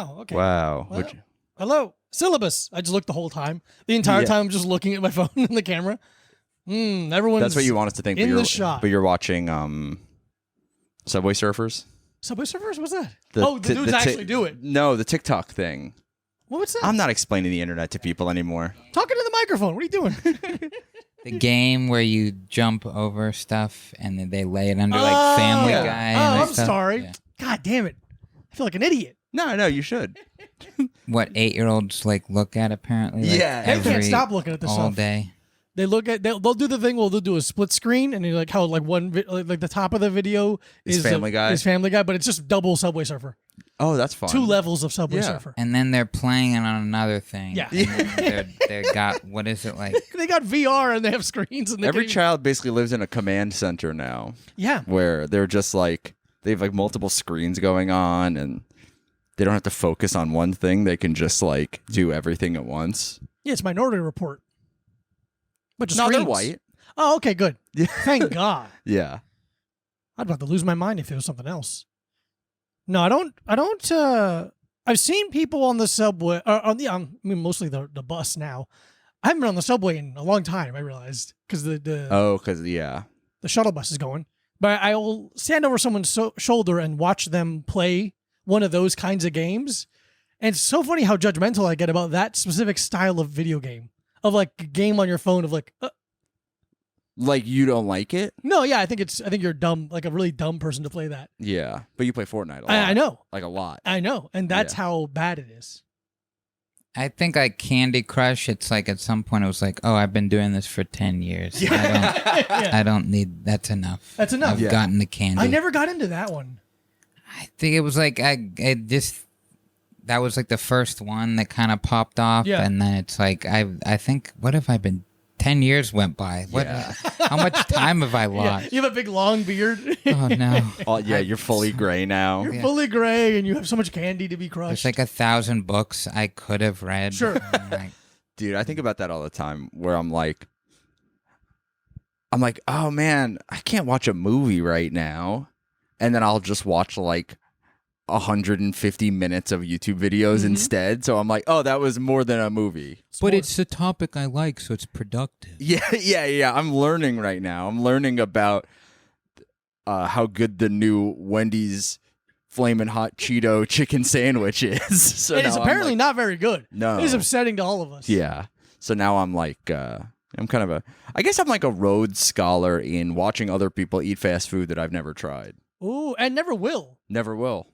wow. Okay. Wow. Well, hello. Syllabus. I just looked the whole time. The entire time I'm just looking at my phone and the camera. Everyone's That's what you want us to think. in the shot. But you're watching Subway Surfers? Subway Surfers? What's that? The dudes actually do it. No, the TikTok thing. What's that? I'm not explaining the internet to people anymore. Talking to the microphone. What are you doing? The game where you jump over stuff and then they lay it under like Family Guy. And I'm stuff. sorry. Yeah. God damn it. I feel like an idiot. No, you should. What 8-year-olds like look at apparently. Like, They can't stop looking at this all stuff. day. They look at they'll do the thing where they'll do a split screen and like how like like the top of the video is Family Guy. Is Family Guy, but it's just double Subway Surfer. Oh, that's fun. 2 levels of Subway Surfer. And then they're playing it on another thing. Yeah. They got, what is it like? They got VR and they have screens. And Every child basically lives in a command center now. Yeah. Where they're just like, they have like multiple screens going on and they don't have to focus on one thing. They can just like do everything at once. Yeah, it's Minority Report. But just No, they're screens. white. Oh, okay, good. Yeah. Thank God. Yeah. I'd about to lose my mind if it was something else. No, I don't. I've seen people on the subway, mostly the bus now. I haven't been on the subway in a long time, I realized, because the shuttle bus is going. But I will stand over someone's shoulder and watch them play one of those kinds of games. And it's so funny how judgmental I get about that specific style of video game. Of like a game on your phone of like... Like you don't like it? No, yeah, I think you're dumb, like a really dumb person to play that. Yeah, but you play Fortnite a lot. I know. Like a lot. I know, and that's how bad it is. I think like Candy Crush, it's like at some point it was like, oh, I've been doing this for 10 years. I don't need, that's enough. That's enough. I've gotten the candy. I never got into that one. I think it was like, that was like the first one that kind of popped off. Yeah. And then it's like, I think, what have I been, 10 years went by. What? How much time have I lost? Yeah, you have a big long beard. Oh, no. Oh, yeah, you're fully gray now. You're fully gray and you have so much candy to be crushed. There's like 1,000 books I could have read. Sure. Dude, I think about that all the time where I'm like, oh man, I can't watch a movie right now. And then I'll just watch like 150 minutes of YouTube videos instead. So I'm like, oh, that was more than a movie. But it's the topic I like, so it's productive. Yeah. I'm learning right now. I'm learning about how good the new Wendy's Flamin' Hot Cheeto chicken sandwich is. So it is apparently not very good. No. It is upsetting to all of us. Yeah. So now I'm like, I'm kind of I guess I'm like a Rhodes Scholar in watching other people eat fast food that I've never tried. Ooh, and never will. Never will.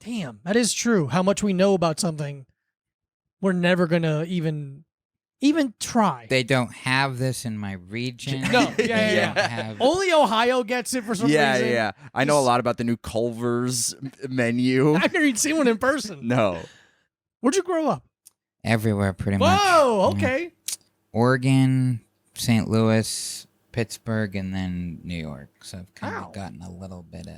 Damn, that is true. How much we know about something, we're never gonna even try. They don't have this in my region. No, They don't have- Only Ohio gets it for some reason. Yeah. I know a lot about the new Culver's menu. I've never even seen one in person. No. Where'd you grow up? Everywhere, pretty much. Whoa, okay. Oregon, St. Louis, Pittsburgh, and then New York. So I've kind of gotten a little bit of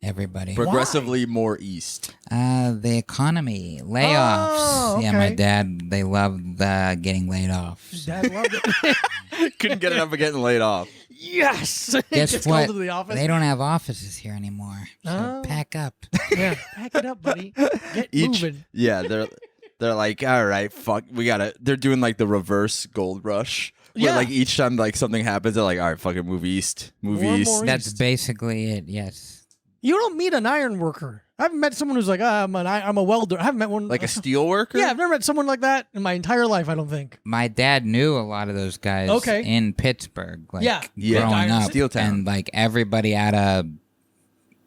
everybody. Progressively more east. The economy, layoffs. Oh, Yeah, my okay. dad, they loved getting laid off. So. Dad loved it. Couldn't get enough of getting laid off. Yes. Guess Just what? Go to the office. They don't have offices here anymore. So pack up. Yeah, pack it up, buddy. Get moving. Yeah, they're like, all right, fuck, they're doing like the reverse gold rush. Where like each time like something happens, they're like, all right, fucking move east. Move More and east. more That's east. basically it, yes. You don't meet an iron worker. I haven't met someone who's like, I'm a welder. I haven't met one. Like a steel worker? Yeah, I've never met someone like that in my entire life, I don't think. My dad knew a lot of those guys in Pittsburgh. Like, growing up. Steel Town. And like everybody out of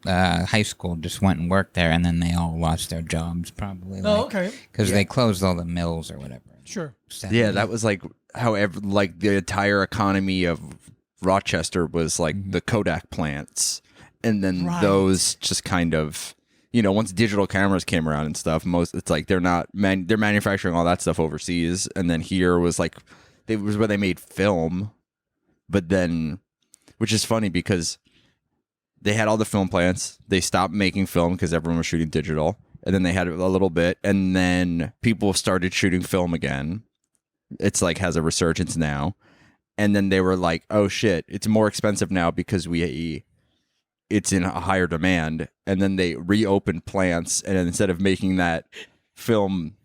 high school just went and worked there, and then they all lost their jobs probably. Okay. Because they closed all the mills or whatever. Sure. Yeah, that was like however, like the entire economy of Rochester was like the Kodak plants. And then those just kind of, once digital cameras came around and stuff, it's like they're manufacturing all that stuff overseas. And then here was like, it was where they made film. But then, which is funny because they had all the film plants. They stopped making film because everyone was shooting digital. And then they had it a little bit. And then people started shooting film again. It's like has a resurgence now. And then they were like, oh shit, it's more expensive now because we it's in a higher demand, and then they reopen plants, and instead of making that film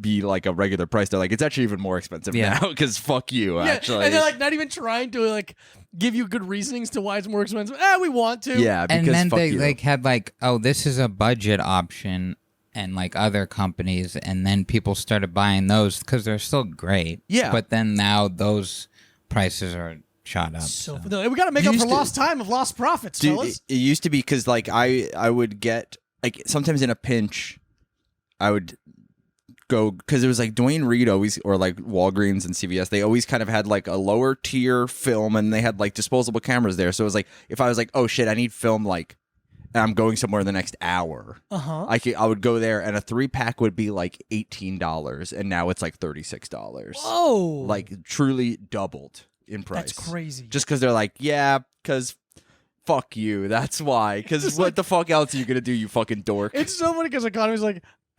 be like a regular price, they're like, it's actually even more expensive now because fuck you. Actually, and they're like not even trying to like give you good reasonings to why it's more expensive. We want to. Yeah, because and then fuck they you. like had like, oh, this is a budget option, and like other companies, and then people started buying those because they're still great. Yeah, but then now those prices are shot up. So we got to make up for lost time of lost profits, fellas. It used to be because like I would get like sometimes in a pinch, I would go because it was like Dwayne Reed always, or like Walgreens and CVS, they always kind of had like a lower tier film, and they had like disposable cameras there. So it was like if I was like, oh shit, I need film, like, and I'm going somewhere in the next hour, I would go there, and a 3-pack would be like $18, and now it's like $36. Whoa! Like truly doubled in price. That's crazy. Just because they're like, yeah, because fuck you. That's why. Because what the fuck else are you gonna do, you fucking dork? It's so funny because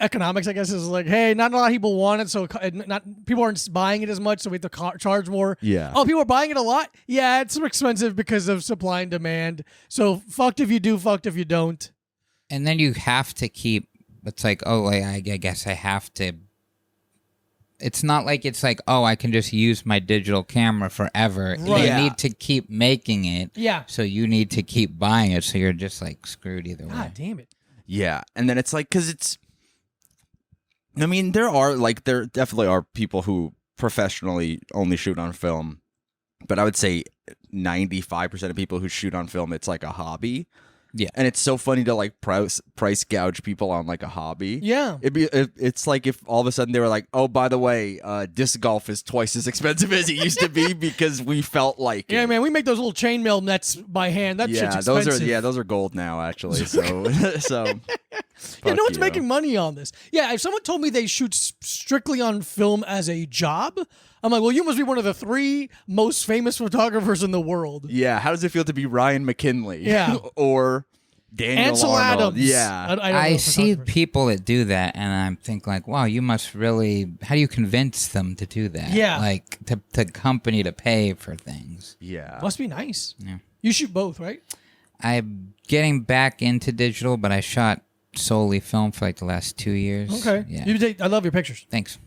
economics, I guess, is like, hey, not a lot of people want it, so not people aren't buying it as much, so we have to charge more. Yeah. Oh, people are buying it a lot? Yeah, it's expensive because of supply and demand. So fucked if you do, fucked if you don't. And then you have to keep, it's like, oh, I guess I have to. It's not like it's like, oh, I can just use my digital camera forever. Right. You need to keep making it. Yeah. So you need to keep buying it, so you're just like screwed either way. God damn it. Yeah. And then it's like, because it's, I mean, there definitely are people who professionally only shoot on film, but I would say 95% of people who shoot on film, it's like a hobby. Yeah. And it's so funny to like price gouge people on like a hobby. Yeah. It's like if all of a sudden they were like, oh, by the way, disc golf is twice as expensive as it used to be because we felt like Yeah, it. man, we make those little chainmail nets by hand. That shit's expensive. those are gold now, actually. So Yeah, no one's making money on this. Yeah, if someone told me they shoot strictly on film as a job, I'm like, well, you must be one of the 3 most famous photographers in the world. Yeah, how does it feel to be Ryan McKinley? Yeah. Or Daniel Ansel Arnold? Adams. Yeah. I see people that do that, and I'm thinking like, wow, you must really. How do you convince them to do that? Yeah. Like to company to pay for things. Yeah. Must be nice. Yeah. You shoot both, right? I'm getting back into digital, but I shot solely film for like the last 2 years. Okay. Yeah. I love your pictures. Thanks.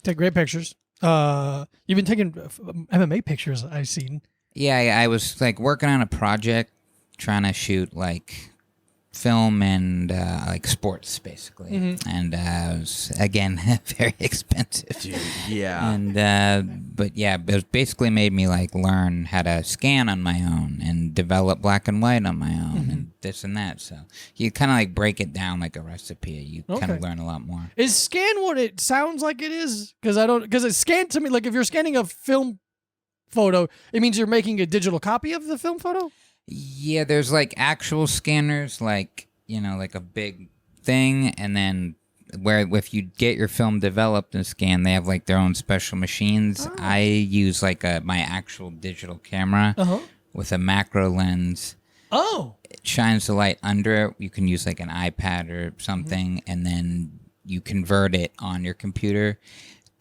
Take great pictures. You've been taking MMA pictures, I've seen. Yeah, I was like working on a project, trying to shoot like film and like sports, basically. And it was again very expensive. Dude, yeah. And but yeah, it was basically made me like learn how to scan on my own and develop black and white on my own and this and that. So you kind of like break it down like a recipe. You kind of learn a lot more. Is scan what it sounds like it is? Because it's scan to me, like if you're scanning a film photo, it means you're making a digital copy of the film photo? Yeah, there's like actual scanners, like, you know, like a big thing, and then where if you get your film developed and scanned, they have like their own special machines. I use like my actual digital camera with a macro lens. Oh. It shines the light under it. You can use like an iPad or something, and then you convert it on your computer.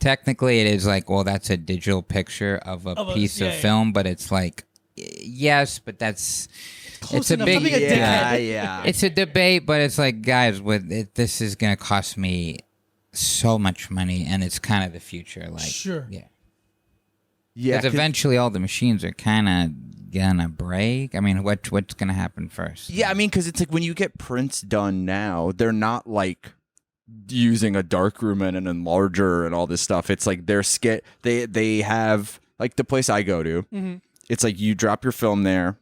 Technically, it is like, well, that's a digital picture of a piece of film, but it's like, yes, but that's Close it's enough. a Don't big be a dickhead. Yeah. It's a debate, but it's like, guys, this is gonna cost me so much money, and it's kind of the future. Like, Sure. yeah, Yeah. because eventually all the machines are kind of gonna break. I mean, what's gonna happen first? Yeah, I mean, because it's like when you get prints done now, they're not like using a darkroom and an enlarger and all this stuff. It's like they have like the place I go to. It's like you drop your film there.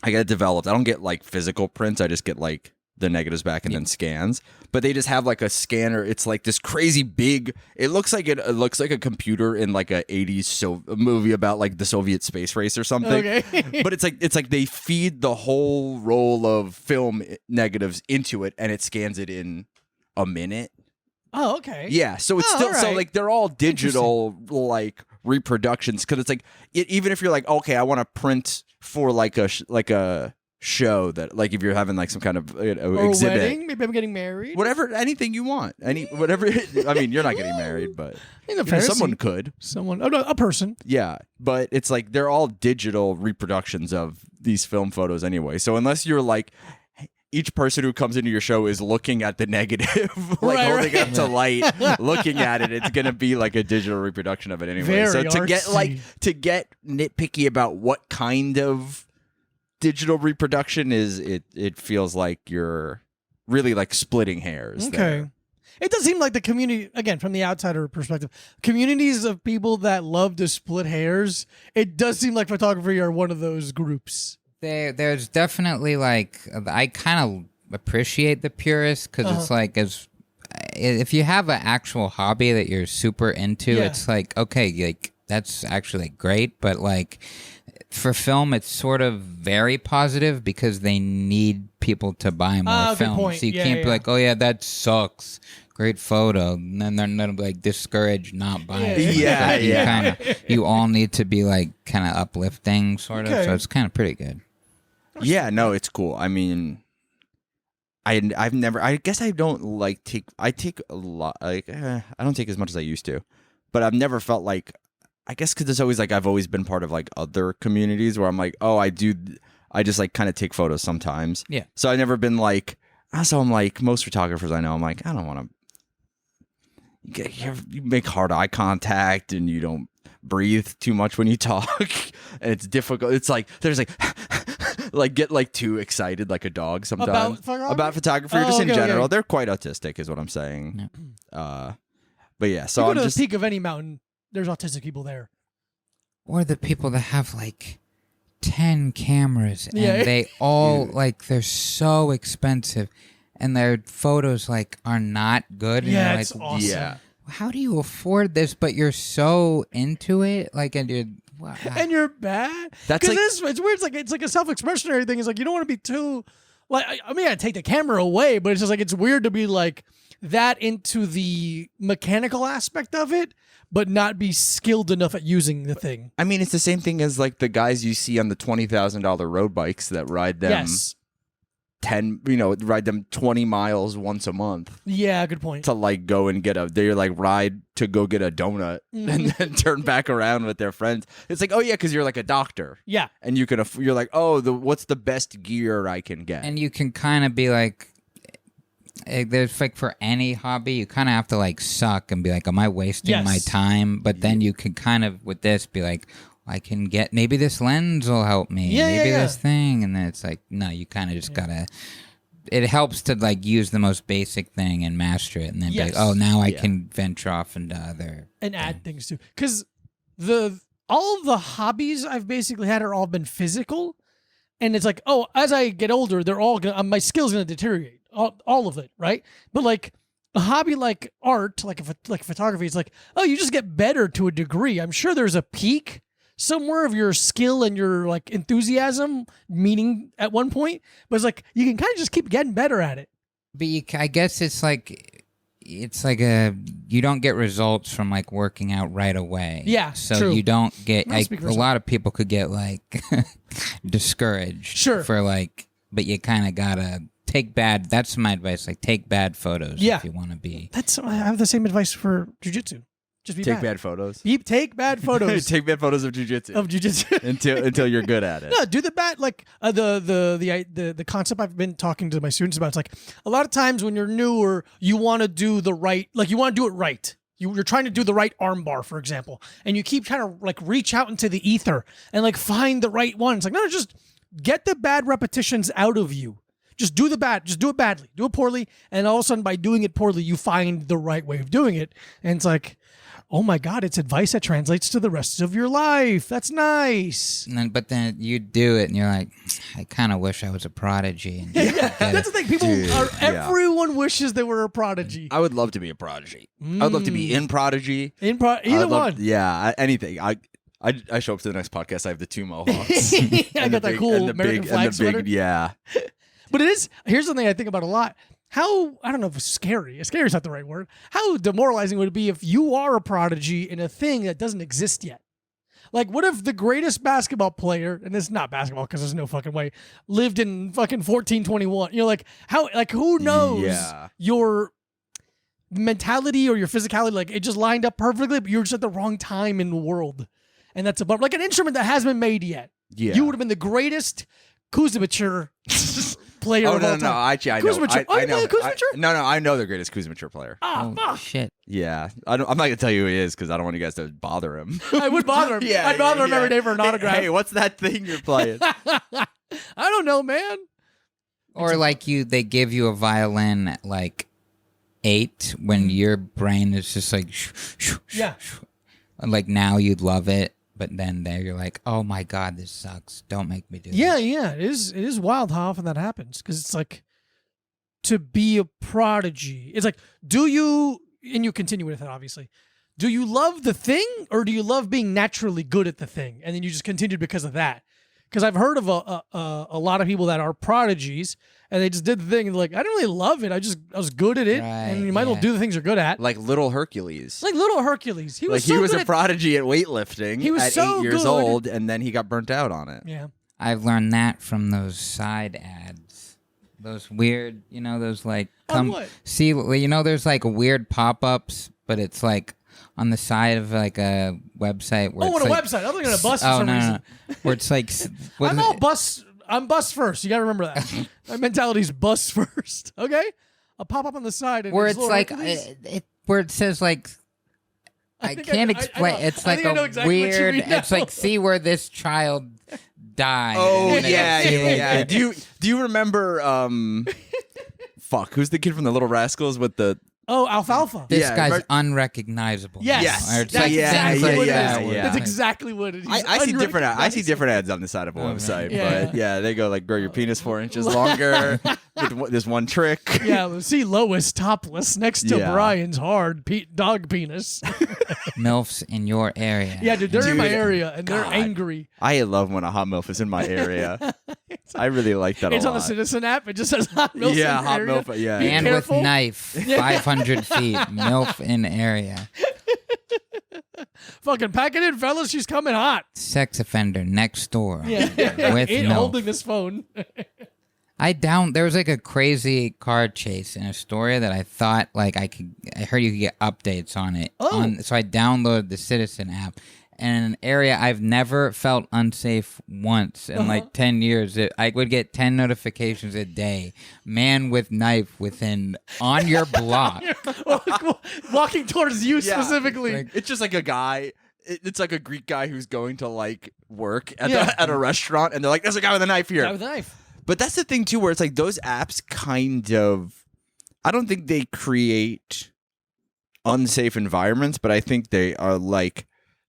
I get it developed. I don't get like physical prints. I just get like the negatives back and then scans. But they just have like a scanner. It's like this crazy big. It looks like a computer in like a 80s movie about like the Soviet space race or something. Okay. But it's like they feed the whole roll of film negatives into it, and it scans it in a minute. Oh, okay. Yeah, so it's still so right. like they're all digital like reproductions, because it's like even if you're like, okay, I want to print for like a show that, like, if you're having like some kind of or exhibit, a wedding, maybe I'm getting married. whatever, anything you want, whatever. I mean, you're not getting married, but someone could. A person. Yeah, but it's like they're all digital reproductions of these film photos anyway. So unless you're like, each person who comes into your show is looking at the negative, like holding up to light, looking at it, it's gonna be like a digital reproduction of it anyway. Very so artsy. to get nitpicky about what kind of digital reproduction is, it feels like you're really like splitting hairs. Okay. There. It does seem like the community, again, from the outsider perspective, communities of people that love to split hairs, it does seem like photography are one of those groups. There's definitely like, I kind of appreciate the purists because it's like, if you have an actual hobby that you're super into, it's like, okay, like that's actually great, but like for film, it's sort of very positive because they need people to buy more film. Point. So you can't be like, oh yeah, that sucks. Great photo, and then they're not like discouraged not buying it. Yeah. You all need to be like kind of uplifting, sort of. So it's kind of pretty good. Yeah, no, it's cool. I mean, I've never. I guess I don't like take. I take a lot. Like I don't take as much as I used to, but I've never felt like. I guess because it's always like I've always been part of like other communities where I'm like, oh, I just like kind of take photos sometimes. Yeah. So I've never been like. So I'm like most photographers I know. I'm like, I don't want to. You make hard eye contact and you don't breathe too much when you talk, and it's difficult. It's like there's like. Like get like too excited like a dog sometimes about photography or just in general. They're quite autistic is what I'm saying. But yeah, so you go to the peak of any mountain, there's autistic people there. Or the people that have like 10 cameras and they all like they're so expensive and their photos like are not good. Yeah, and it's like, awesome. Yeah. How do you afford this? But you're so into it, like, and you're. Wow. And you're bad. That's like, it's weird. It's like a self-expressionary thing. It's like you don't want to be too, like, I mean, I take the camera away, but it's just like it's weird to be like that into the mechanical aspect of it, but not be skilled enough at using the thing. I mean, it's the same thing as like the guys you see on the $20,000 road bikes that ride them. Yes. Ride them 20 miles once a month. Yeah, good point. To like go and they like ride to go get a donut and then turn back around with their friends. It's like, oh yeah, because you're like a doctor. Yeah. And you're like, oh, what's the best gear I can get? And you can kind of be like, there's like for any hobby, you kind of have to like suck and be like, am I wasting my time? But then you can kind of with this be like, I can get, maybe this lens will help me. Maybe this thing. And then it's like, no, you kind of just gotta, it helps to like use the most basic thing and master it. And then be like, oh, now I can venture off into other. And add things too. Because all of the hobbies I've basically had are all been physical. And it's like, oh, as I get older, they're all going to, my skills going to deteriorate. All of it, right? But like a hobby like art, like photography, it's like, oh, you just get better to a degree. I'm sure there's a peak somewhere of your skill and your like enthusiasm meaning at one point, but it's like you can kind of just keep getting better at it. But I guess it's like you don't get results from like working out right away. Yeah, so true. you don't get like a lot of people could get like discouraged for like, but you kind of gotta take bad. That's my advice. Like take bad photos if you want to be. I have the same advice for jiu-jitsu. Just be take bad photos. Take bad photos. Take bad photos of jiu-jitsu. until you're good at it. No, do the bad like the concept I've been talking to my students about. It's like a lot of times when you're newer, you want to do the right, like you want to do it right. You're trying to do the right arm bar, for example, and you keep trying to like reach out into the ether and like find the right one. It's like no, just get the bad repetitions out of you. Just do it badly, do it poorly, and all of a sudden by doing it poorly, you find the right way of doing it, and it's like. Oh my God, it's advice that translates to the rest of your life. That's nice. But then you do it and you're like, I kind of wish I was a prodigy. And that's the thing. Everyone wishes they were a prodigy. I would love to be a prodigy. I would love to be in Prodigy. Either one. Anything. I show up to the next podcast. I have the 2 mohawks. I got that cool American flag sweater. Yeah. But here's something I think about a lot. How, I don't know if scary is not the right word. How demoralizing would it be if you are a prodigy in a thing that doesn't exist yet? Like, what if the greatest basketball player, and it's not basketball because there's no fucking way, lived in fucking 1421? You know, like how, like who knows your mentality or your physicality? Like it just lined up perfectly, but you're just at the wrong time in the world, and that's about like an instrument that hasn't been made yet. Yeah, you would have been the greatest Kuzmicher player of all time. No, actually, I know. Kuzmicher. I know. Kuzmicher? No, I know the greatest Kuzmicher player. Ah, fuck. Shit. Yeah, I'm not gonna tell you who he is because I don't want you guys to bother him. I would bother him. I'd bother him every day for an autograph. Hey, what's that thing you're playing? I don't know, man. Or like they give you a violin at like 8 when your brain is just like, Yeah. And like now you'd love it, but then there you're like, oh my god, this sucks. Don't make me do Yeah, this. yeah. It is wild how often that happens because it's like to be a prodigy. It's like, do you, and you continue with it, obviously. Do you love the thing or do you love being naturally good at the thing? And then you just continued because of that. Because I've heard of a lot of people that are prodigies and they just did the thing and like, I didn't really love it. I was good at it. Right, and you might as well do the things you're good at. Like little Hercules. Like little Hercules. He was he was good a prodigy at weightlifting He was at so 8 years good. old, and then he got burnt out on it. Yeah. I've learned that from those side ads. Those weird, those like what? see, there's like weird pop-ups, but it's like on the side of like a website where Oh, it's on a like, website. I'm looking at a bus for oh, some no, reason. no. Where it's like I'm bus first. You gotta remember that. My mentality's bus first. Okay, I'll pop up on the side. And where there's it's little like Hercules. where it says like I think can't I explain. know. It's I like think I know a exactly what you weird. mean now. It's like see where this child died. Oh and then yeah, see, like, yeah. Do you remember? Fuck, who's the kid from the Little Rascals with the? Oh, alfalfa. This Yeah, guy's remember- Yes. unrecognizable. Yes. Or it's That's like exactly things what like it that is. where yeah. That's it's like- exactly what it is. I see different. I see different ads on the side of a website, Yeah. but yeah, they go like grow your penis 4 inches longer with this one trick. Yeah, we'll see Lois topless next to Yeah. Brian's hard dog penis. MILFs in your area. Yeah, dude, they're in my Dude, area and they're God. angry. I love when a hot milf is in my area. I really like that It's a on the lot. Citizen app. It just says hot milk. Yeah, in the hot area. milf. Yeah, Be And careful. with knife, 500 feet, MILF in area. Fucking pack it in, fellas. She's coming hot. Sex offender next door. Yeah, With Ain't MILF. holding this phone. There was like a crazy car chase in Astoria that I thought like I heard you could get updates on it. Oh. So I downloaded the Citizen app. And in an area I've never felt unsafe once in like 10 years. I would get 10 notifications a day. Man with knife on your block. Walking towards you Yeah. specifically. It's just like a guy. It's like a Greek guy who's going to like work at Yeah. at a restaurant, and they're like, "There's a guy with a knife here." Guy with a knife. But that's the thing too, where it's like those apps kind of. I don't think they create unsafe environments, but I think they are like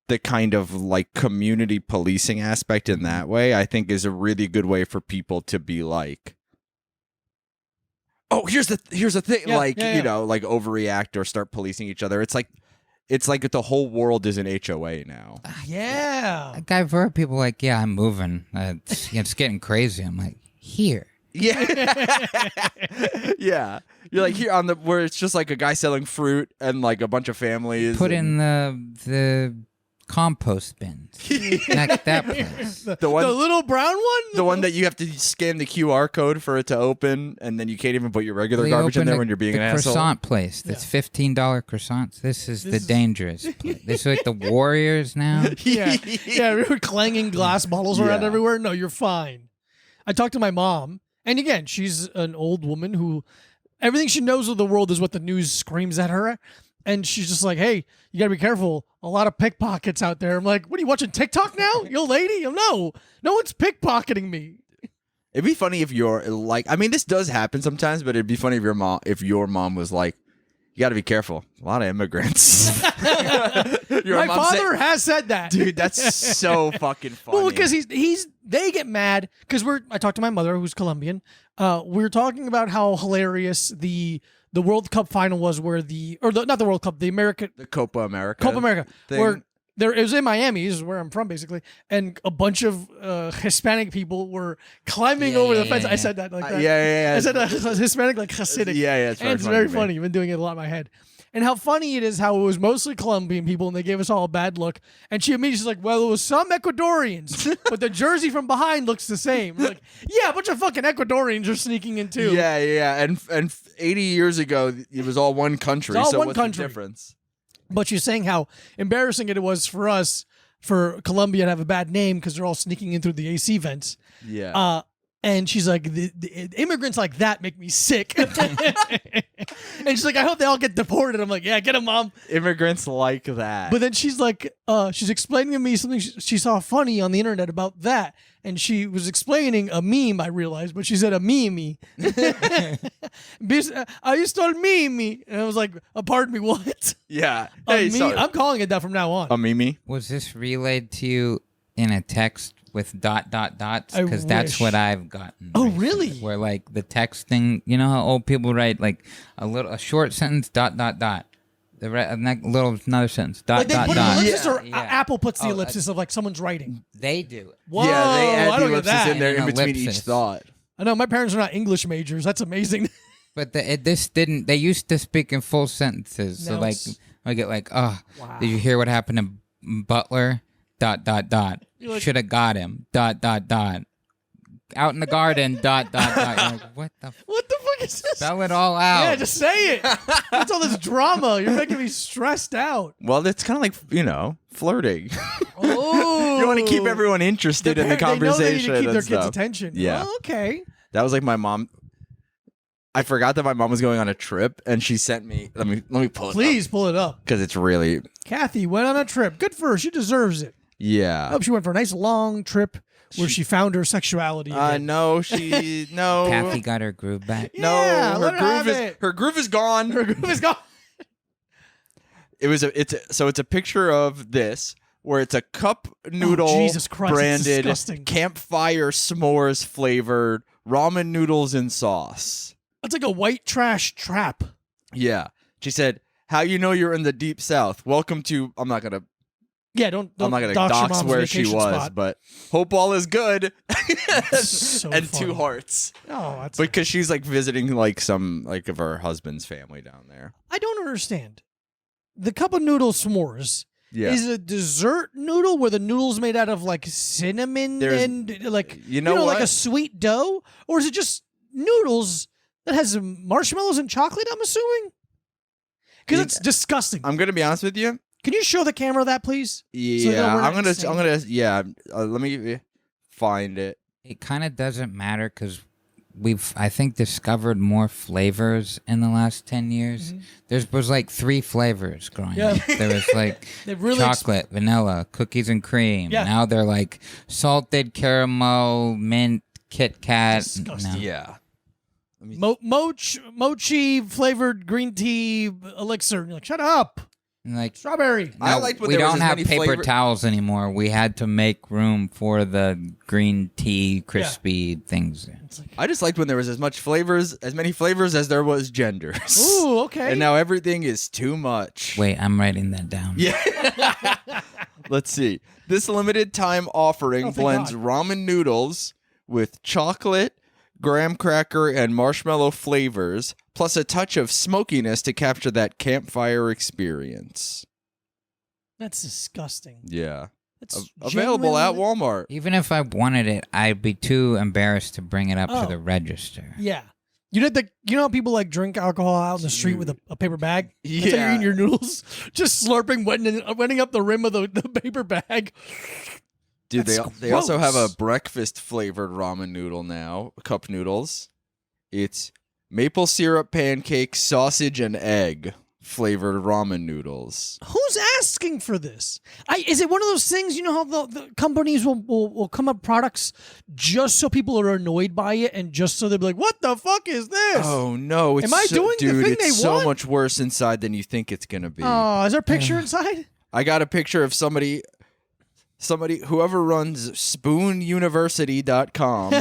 the kind of like community policing aspect in that way. I think is a really good way for people to be like, "Oh, here's the thing," Yeah, like yeah, you yeah. know, like overreact or start policing each other. It's like the whole world is an HOA now. Yeah. Like I've heard people like, yeah, I'm moving. It's getting crazy. I'm like, here. Yeah. Yeah. You're like here on the where it's just like a guy selling fruit and like a bunch of families. Put and- in the compost bins. that place. the one The little brown one? the one that you have to scan the QR code for it to open, and then you can't even put your regular They garbage in opened there when you're being the an asshole. croissant place. That's $15 croissants. This is This the is- dangerous place. This is like the Warriors now. Yeah. Yeah, we were clanging glass bottles around Yeah. everywhere. No, you're fine. I talked to my mom, and again, she's an old woman who everything she knows of the world is what the news screams at her. And she's just like, hey, you got to be careful. A lot of pickpockets out there. I'm like, what are you watching TikTok now? You old lady? No one's pickpocketing me. It'd be funny if you're like, I mean, this does happen sometimes, but it'd be funny if your mom was like, you got to be careful. A lot of immigrants. My father has said that. dude, that's so fucking funny. Well, because they get mad because I talked to my mother who's Colombian. We were talking about how hilarious the World Cup final was, not the World Cup, the Copa America. thing. where it was in Miami, is where I'm from basically, and a bunch of Hispanic people were climbing over the fence. I said that like that. yeah. I said Hispanic like Hasidic. Yeah, it's very and it's funny very to me. funny. I've been doing it a lot in my head. and how funny it is how it was mostly Colombian people and they gave us all a bad look. And she immediately was like, well, it was some Ecuadorians, but the jersey from behind looks the same. We're like, yeah, a bunch of fucking Ecuadorians are sneaking in too. Yeah. And 80 years ago, it was all one country. It's all so one what's country. the difference? But she's saying how embarrassing it was for us, for Colombia to have a bad name because they're all sneaking in through the AC vents. Yeah. And she's like, the immigrants like that make me sick. And she's like, I hope they all get deported. I'm like, yeah, get them, Mom. Immigrants like that. But then she's like, she's explaining to me something she saw funny on the internet about that. And she was explaining a meme, I realized, but she said a meme. You stole meme. And I was like, pardon me, what? Yeah. I'm calling it that from now on. A meme? Was this relayed to you in a text with dots? I Because that's wish. what I've gotten. Oh, recently, really? Where like the text thing, you know how old people write like a short sentence, dot. Another sentence, dot, Like they dot, put dot. an ellipsis, or Yeah. Apple puts the Oh, ellipsis of like someone's writing. They do. Whoa, Yeah, they add I the don't get ellipsis that. in there in An between each ellipsis. thought. I know my parents are not English majors. That's amazing. But this didn't. They used to speak in full sentences. So Now like, it's- I get like, oh, Wow. did you hear what happened to Butler? Dot. You're like- Should have got him. Dot. Out in the garden. Dot. You're like, what the? What the fuck is this? Spell it all out. Yeah, just say it. What's all this drama? You're making me stressed out. Well, it's kind of like, flirting. Oh, You want to keep everyone interested in the conversation. They know they need to keep and their kids' stuff. attention. Yeah. Oh, okay. That was like my mom. I forgot that my mom was going on a trip, and she sent me. Let me pull it. Please pull it up. Because it's really. Kathy went on a trip. Good for her. She deserves it. I Yeah. hope she went for a nice long trip where she found her sexuality. again. No, she no. Kathy got her groove back. No, Yeah, let her have groove it. her groove is gone. Her groove is gone. It's a picture of this where it's a cup noodle Jesus Christ, it's branded disgusting. campfire s'mores flavored ramen noodles and sauce. It's like a white trash trap. Yeah. She said, "How you know you're in the deep south? Welcome to." I'm not gonna Don't dox your mom's where she vacation was, spot. but hope all is good. So and funny. 2 hearts. Oh, that's Because she's like visiting like some like of her husband's family down there. I don't understand. The cup of noodle s'mores Yeah. is a dessert noodle where the noodle's made out of like cinnamon There's- and like you know like a what? sweet dough, or is it just noodles that has marshmallows and chocolate? I'm assuming because You- it's disgusting. I'm gonna be honest with you. Can you show the camera that, please? Yeah, that we're not I'm insane. gonna. Yeah, let me find it. It kind of doesn't matter because we've, I think, discovered more flavors in the last 10 years. There was like 3 flavors growing Yeah. up. There was like They've really chocolate, vanilla, cookies and cream. Yeah. Now they're like salted caramel, mint, Kit Kat. Disgusting. No. Yeah. Mochi flavored green tea elixir. And you're like, shut up, And like, strawberry. I no, liked when we there was don't as have many paper flavor- towels anymore. We had to make room for the green tea crispy things. I just liked when there was as many flavors as there was genders. Ooh, okay. And now everything is too much. Wait, I'm writing that down. Yeah. Let's see. This limited time offering Oh, thank blends God. ramen noodles with chocolate, graham cracker, and marshmallow flavors, plus a touch of smokiness to capture that campfire experience. That's disgusting. Yeah. That's Available at genuinely- Walmart. Even if I wanted it, I'd be too embarrassed to bring it up Oh. to the register. Yeah. You know how people like drink alcohol out in the street with a paper bag? That's how you're Yeah. eating your noodles. Just slurping, wetting up the rim of the paper bag. Dude, That's they also have a gross. breakfast flavored ramen noodle now, cup noodles. It's maple syrup pancake, sausage, and egg flavored ramen noodles. Who's asking for this? Is it one of those things, you know how the companies will come up products just so people are annoyed by it and just so they'll be like, what the fuck is this? Oh no! It's Am I doing the dude, thing it's they so want? much worse inside than you think it's gonna be. Oh, is there a picture inside? I got a picture of somebody whoever runs spoonuniversity.com.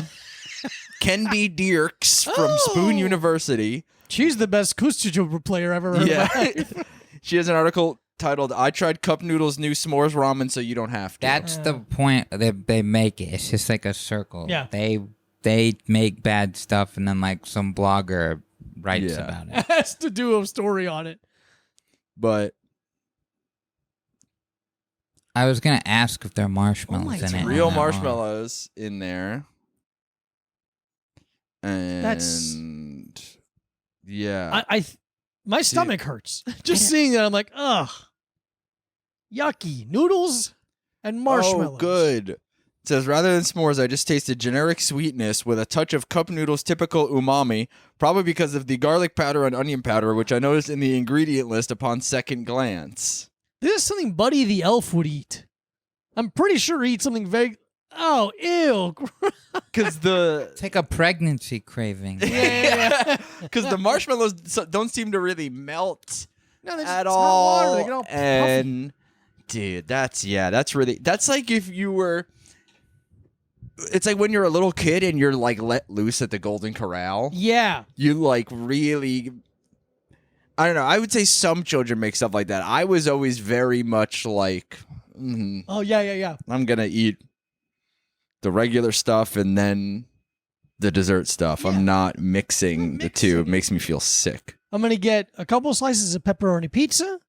Kenby Dirks from Oh. Spoon University. She's the best Kustujo player I've ever heard Yeah. of. She has an article titled "I tried cup noodles new s'mores ramen so you don't have to." That's the point that they make it. It's just like a circle. Yeah. They make bad stuff and then like some blogger writes Yeah. about it. Has to do a story on it. But I was gonna ask if there are marshmallows in it. real marshmallows in there. And yeah. My stomach hurts. Just seeing that, I'm like, ugh. Yucky. Noodles and marshmallows. Oh, good. It says, rather than s'mores, I just tasted generic sweetness with a touch of cup noodles' typical umami, probably because of the garlic powder and onion powder, which I noticed in the ingredient list upon second glance. This is something Buddy the Elf would eat. I'm pretty sure he eats something very... Oh, ew. Because It's like a pregnancy craving. Yeah. Because the marshmallows don't seem to really melt No, they just, at it's hot all. water. They get all puffy. And dude, that's like if you were. It's like when you're a little kid and you're like let loose at the Golden Corral. Yeah. You like really. I don't know. I would say some children make stuff like that. I was always very much like, Oh, yeah. I'm gonna eat the regular stuff and then the dessert stuff. Yeah. I'm not mixing the two. It makes me feel sick. I'm going to get a couple slices of pepperoni pizza,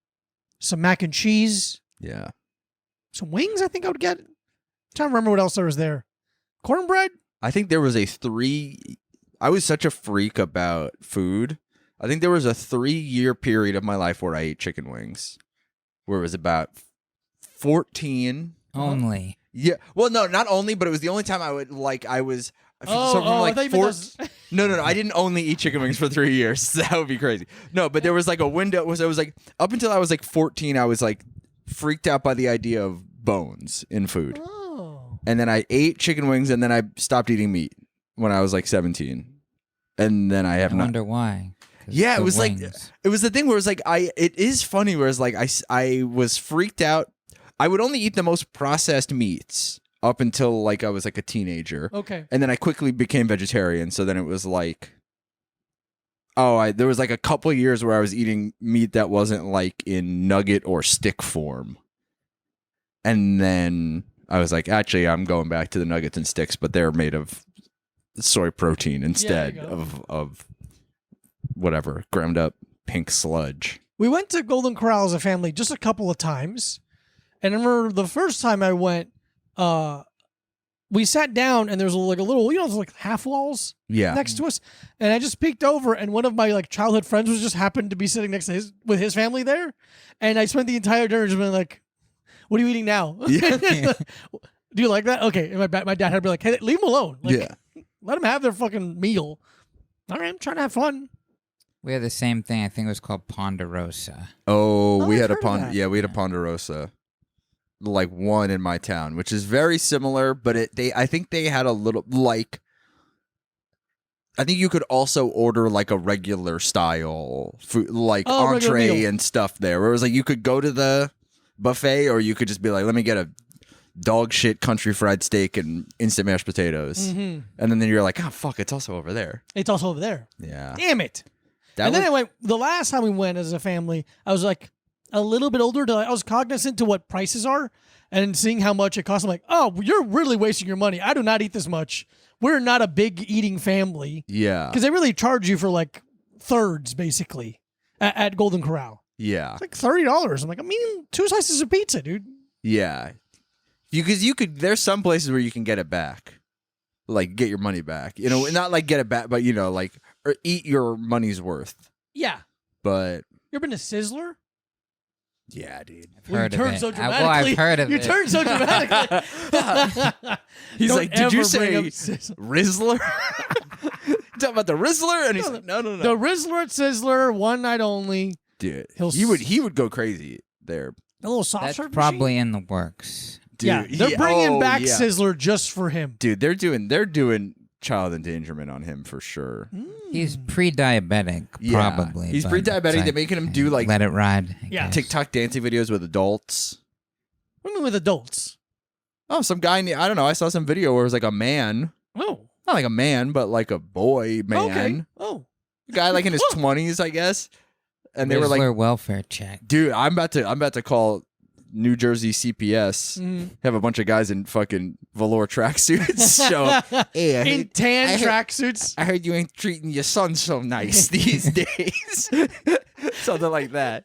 some mac and cheese, Yeah. some wings, I think I would get. I'm trying to remember what else there was there. Cornbread? I think there was I was such a freak about food. I think there was a 3-year period of my life where I ate chicken wings, where it was about 14. Only. Yeah. Well, no, not only, but it was the only time I would I was. I thought you meant No. I didn't only eat chicken wings for 3 years. That would be crazy. No, but there was like a window. It was like up until I was like 14, I was like freaked out by the idea of bones in food. Oh. And then I ate chicken wings, and then I stopped eating meat when I was like 17. And then I wonder why. 'Cause Yeah, it the was wings. like it was the thing where it was like it is funny where it's like I was freaked out. I would only eat the most processed meats up until like I was like a teenager. Okay. And then I quickly became vegetarian, so then it was like there was like a couple of years where I was eating meat that wasn't like in nugget or stick form. And then I was like, actually, I'm going back to the nuggets and sticks, but they're made of soy protein instead of whatever, ground up pink sludge. We went to Golden Corral as a family just a couple of times. And I remember the first time I went, we sat down and there's like a little, there's like half walls Yeah. next to us. And I just peeked over and one of my like childhood friends was just happened to be sitting next to with his family there. And I spent the entire dinner just being like, what are you eating now? Yeah. Do you like that? Okay. And my dad had to be like, hey, leave them alone. Like, Yeah. let them have their fucking meal. All right, I'm trying to have fun. We had the same thing. I think it was called Ponderosa. Oh, we I've had a heard of that. we had a Ponderosa, like one in my town, which is very similar, but I think they had a little like. I think you could also order like a regular style food, like regular entree meal. and stuff there. Where it was like you could go to the buffet, or you could just be like, let me get a dog shit country fried steak and instant mashed potatoes, Mm-hmm. and then you're like, oh fuck, it's also over there. It's also over there. Yeah, Damn it. that And then was- I went, the last time we went as a family, I was like a little bit older. I was cognizant to what prices are and seeing how much it costs. I'm like, oh, you're really wasting your money. I do not eat this much. We're not a big eating family. yeah, Because they really charge you for like thirds, basically, at Golden Corral. yeah. It's like $30. I'm like, I'm eating 2 slices of pizza, dude. Yeah, because you could. There's some places where you can get it back, like get your money back. Not like get it back, but like or eat your money's worth. Yeah. But You ever been to Sizzler? yeah, dude. I've heard you of turned it. so Well, dramatically. I've heard of You it. turned so dramatically. He's Don't like, did you ever bring say up Sizzler. Rizzler? Talking about the Rizzler, and he's like, no. The Rizzler at Sizzler, one night only. Dude, He'll he would go crazy there. A little soft That's serve probably in the works. Dude, Yeah, they're bringing back yeah. Sizzler just for him. Dude, they're doing child endangerment on him for sure. He's pre-diabetic, Yeah. probably. He's but pre-diabetic. it's They're making him do like let it ride. I Yeah. guess. TikTok dancing videos with adults. What do you mean with adults? Oh, some guy. I don't know. I saw some video where it was like a man, Oh, not like a man, but like a boy man, okay. Oh, a guy like in his 20s, I guess. And they were Rizzler like, welfare check. "Dude, I'm about to call New Jersey CPS. Mhm. Have a bunch of guys in fucking velour tracksuits show up. Hey, I in heard- tan I heard- tracksuits. I heard you ain't treating your son so nice these days. Something like that.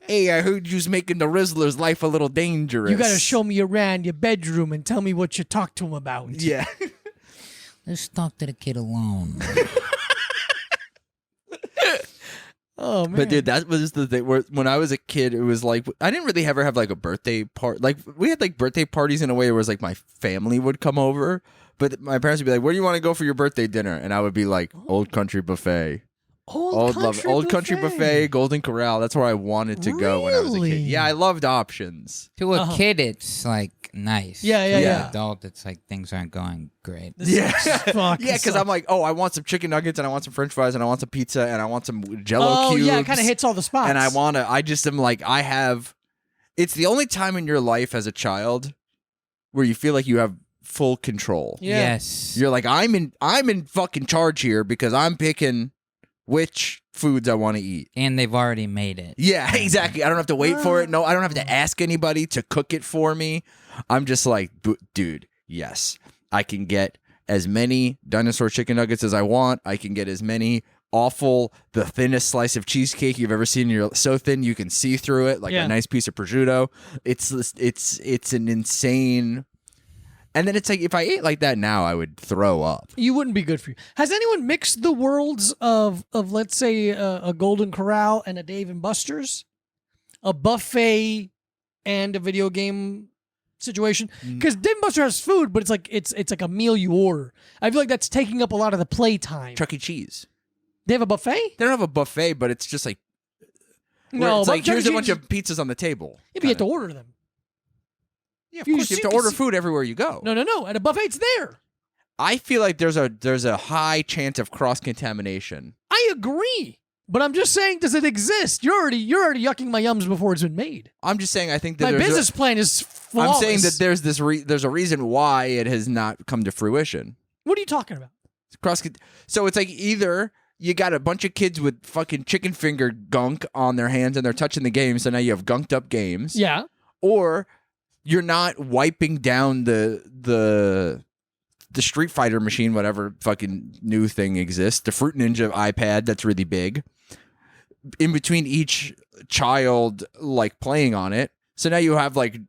Hey, I heard you's making the Rizzler's life a little dangerous. You got to show me around your bedroom and tell me what you talked to him about. Yeah. Let's talk to the kid alone. Oh man. But dude, that was the thing. Where when I was a kid, it was like I didn't really ever have like a birthday party. Like we had like birthday parties in a way where it was like my family would come over, but my parents would be like, "Where do you want to go for your birthday dinner?" And I would be like, "Old Country Buffet." Old Country Buffet, Golden Corral. That's where I wanted to go when I was a kid. Yeah, I loved options. To a kid, it's like nice. Yeah. To an adult, it's like things aren't going great. Yeah, because I'm like, oh, I want some chicken nuggets and I want some French fries and I want some pizza and I want some Jello cubes. Yeah, it kind of hits all the spots. And I just am like, it's the only time in your life as a child where you feel like you have full control. Yeah. Yes. You're like, I'm in fucking charge here because I'm picking which foods I want to eat. And they've already made it. Yeah, exactly. I don't have to wait for it. No, I don't have to ask anybody to cook it for me. I'm just like, dude, yes. I can get as many dinosaur chicken nuggets as I want. I can get as many the thinnest slice of cheesecake you've ever seen. You're so thin you can see through it, like a nice piece of prosciutto. It's an insane. And then it's like, if I ate like that now, I would throw up. You wouldn't be good for you. Has anyone mixed the worlds of let's say, a Golden Corral and a Dave and Buster's? A buffet and a video game situation? Because Dave and Buster has food, but it's like a meal you order. I feel like that's taking up a lot of the play time. Chuck E. Cheese. They have a buffet? They don't have a buffet, but it's just like, No, it's like, Chuck E. here's a Cheese- bunch of pizzas on the table. Yeah, but you have to order them. Yeah, of course. You have to order food everywhere you go. No. At a buffet, it's there. I feel like there's a high chance of cross-contamination. I agree. But I'm just saying, does it exist? You're already yucking my yums before it's been made. I'm just saying I think that My business plan is flawless. I'm saying that there's a reason why it has not come to fruition. What are you talking about? So it's like either you got a bunch of kids with fucking chicken finger gunk on their hands and they're touching the game, so now you have gunked up games. Yeah. Or you're not wiping down the Street Fighter machine, whatever fucking new thing exists, the Fruit Ninja iPad that's really big, in between each child like playing on it. So now you have like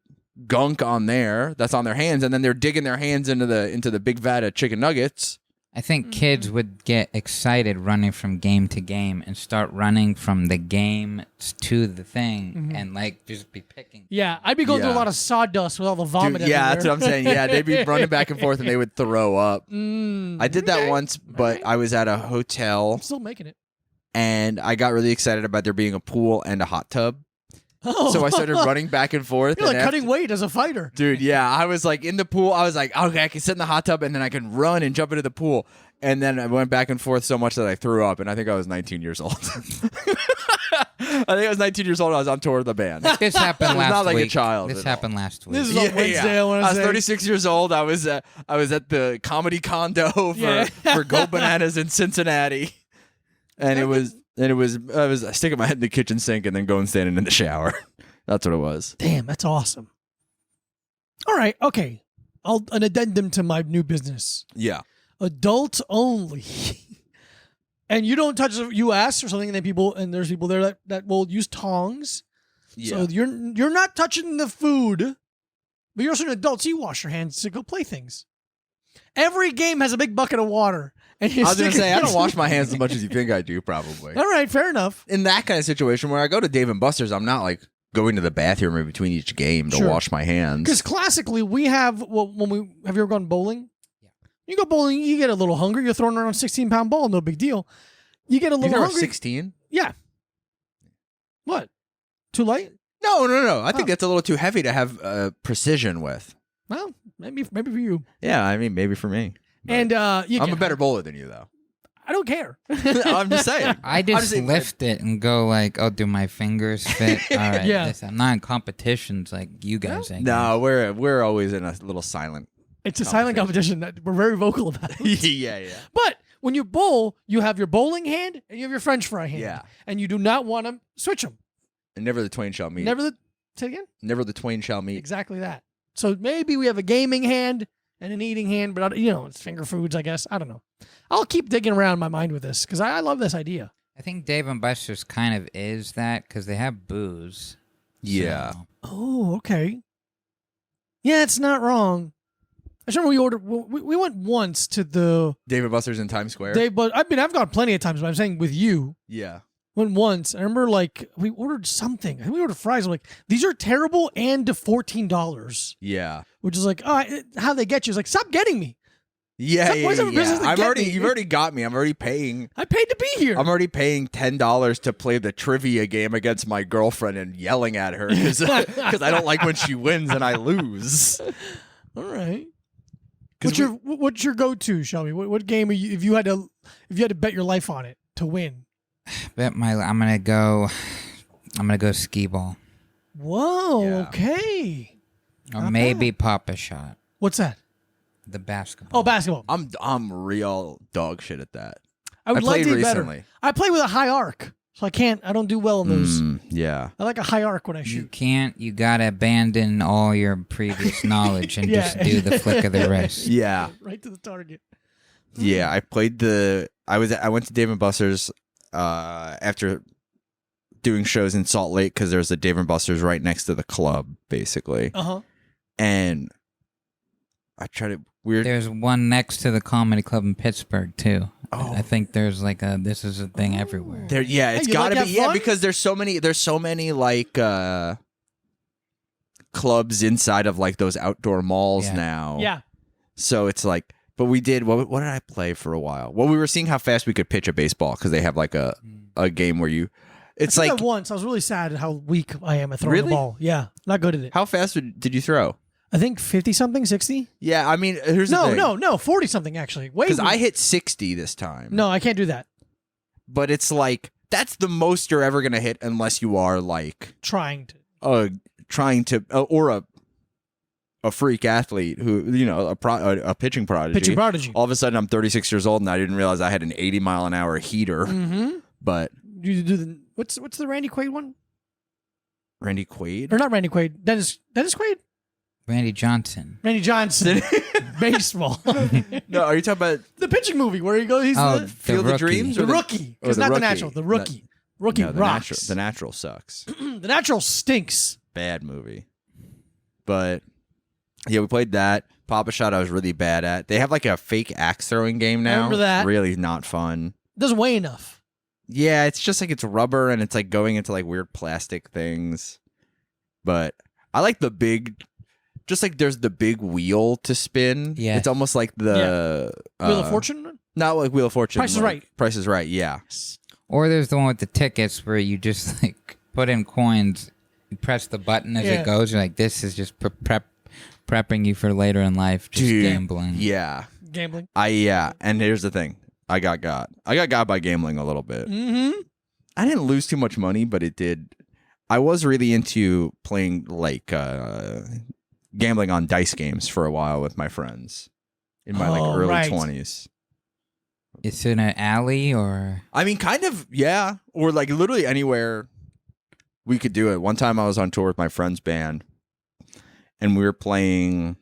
gunk on there that's on their hands, and then they're digging their hands into the big vat of chicken nuggets. I think kids would get excited running from game to game and start running from the game to the thing and like just be picking. Yeah, I'd be going through a lot of sawdust with all the vomit. Dude, yeah, everywhere. that's what I'm saying. Yeah, they'd be running back and forth and they would throw up. I did that once, but I was at a hotel I'm still making it. and I got really excited about there being a pool and a hot tub. Oh. So I started running back and forth. You're and like cutting weight as a fighter. Dude, yeah, I was like in the pool. I was like, okay, I can sit in the hot tub and then I can run and jump into the pool. And then I went back and forth so much that I threw up, and I think I was 19 years old. I think I was 19 years old. I was on tour with the band. This happened last not like a week. child This at happened last week. This is on Wednesday, I want to I was say. 36 years old. I was at the comedy condo for Go Bananas in Cincinnati, and I was sticking my head in the kitchen sink and then going standing in the shower. That's what it was. Damn, that's awesome. All right, okay. An addendum to my new business. Yeah. Adult only. And you don't touch you ask or something, and there's people there that will use tongs. Yeah. So you're not touching the food, but you're also an adult, so you wash your hands to go play things. Every game has a big bucket of water. And I was going to say, I don't wash my hands as much as you think I do, probably. All right, fair enough. In that kind of situation where I go to Dave & Buster's, I'm not like going to the bathroom in between each game to wash my hands. Because classically, we have, have you ever gone bowling? Yeah. You go bowling, you get a little hungry. You're throwing around a 16-pound ball, no big deal. You get a little hungry. 16? Yeah. What? Too light? No. I think that's a little too heavy to have precision with. Well, maybe for you. Yeah, I mean, maybe for me. And I'm a better bowler than you, though. I don't care. I'm just saying. I just lift it and go like, oh, do my fingers fit? All right. Yeah. I'm not in competitions like you guys. I guess. No, we're always in a little silent. It's a silent competition that we're very vocal about. Yeah. But when you bowl, you have your bowling hand and you have your French fry hand. Yeah. And you do not want to switch them. And never the twain shall meet. Say again? Never the twain shall meet. Exactly that. So maybe we have a gaming hand and an eating hand, but it's finger foods, I guess. I don't know. I'll keep digging around in my mind with this because I love this idea. I think Dave and Buster's kind of is that because they have booze. Yeah. So- Oh, okay. Yeah, it's not wrong. I just remember we ordered. We went once to the David Buster's in Times Square. but I've gone plenty of times. But I'm saying with you, Yeah. went once. I remember like we ordered something. I think we ordered fries. I'm like, these are terrible and to $14. Yeah. Which is like, how they get you is like, stop getting me. Yeah, Why is it a business to get me? You've already got me. I'm already paying. I paid to be here. I'm already paying $10 to play the trivia game against my girlfriend and yelling at her because I don't like when she wins and I lose. All right. What's your go-to, Shelby? What game are you if you had to bet your life on it to win? I'm gonna go skee ball. Whoa. Yeah. Okay. Or Not maybe Papa Shot. What's that? The basketball. Oh, basketball. I'm real dog shit at that. I would I like played to be recently. better. I play with a high arc, so I don't do well in those. Yeah. I like a high arc when I You shoot. can't. You gotta abandon all your previous knowledge and Yeah. just do the flick of the wrist. Yeah. Right to the target. Yeah. I played I went to Dave and Buster's after doing shows in Salt Lake because there's a Dave and Buster's right next to the club, basically. Uh-huh. And I tried to There's one next to the comedy club in Pittsburgh too. Oh. I think there's like this is a thing everywhere. There, yeah, it's you got to like be, that fun? because there's so many like clubs inside of like those outdoor malls Yeah. now. Yeah. So it's like, but we did. What did I play for a while? Well, we were seeing how fast we could pitch a baseball because they have like a game where you. It's I tried like that once. I was really sad at how weak I am at throwing Really? the ball. Yeah. Not good at it. how fast did you throw? I think 50-something, 60? Yeah, I mean, here's the thing. No, 40-something actually. Way Because more. I hit 60 this time. No, I can't do that. But it's like that's the most you're ever gonna hit unless you are like Trying to. trying to or a freak athlete who a pitching prodigy. Pitching prodigy. All of a sudden, I'm 36 years old and I didn't realize I had an 80-mile-an-hour heater. Mm-hmm. But You do the what's the Randy Quaid one? Randy Quaid, Or not Randy Quaid. Dennis Quaid? Randy Johnson. Randy Johnson. Baseball. no, are you talking about The pitching movie where he goes he's the Field of Rookie. Dreams? Or rookie. or It's the not the Rookie? natural. The rookie. Rookie No, rocks. the natural sucks. The natural stinks. Bad movie. But yeah, we played that. Papa Shot I was really bad at. They have like a fake axe throwing game now. remember that. It's really not fun. Doesn't weigh enough. Yeah, it's just like it's rubber and it's like going into like weird plastic things. But I like the big, just like there's the big wheel to spin. Yeah. It's almost like the Wheel of Fortune? Not like Wheel of Fortune. Price is like Right. Price is Right. Yeah. Or there's the one with the tickets where you just like put in coins, you press the button as Yeah. it goes. You're like, this is just prepping you for later in life, just Dude, gambling. Yeah. Gambling. And here's the thing. I got got by gambling a little bit. Mm-hmm. I didn't lose too much money, but it did. I was really into playing like gambling on dice games for a while with my friends in my Oh, early right. 20s. It's in an alley or I mean, kind of, yeah. Or like literally anywhere we could do it. One time I was on tour with my friend's band and we were playing.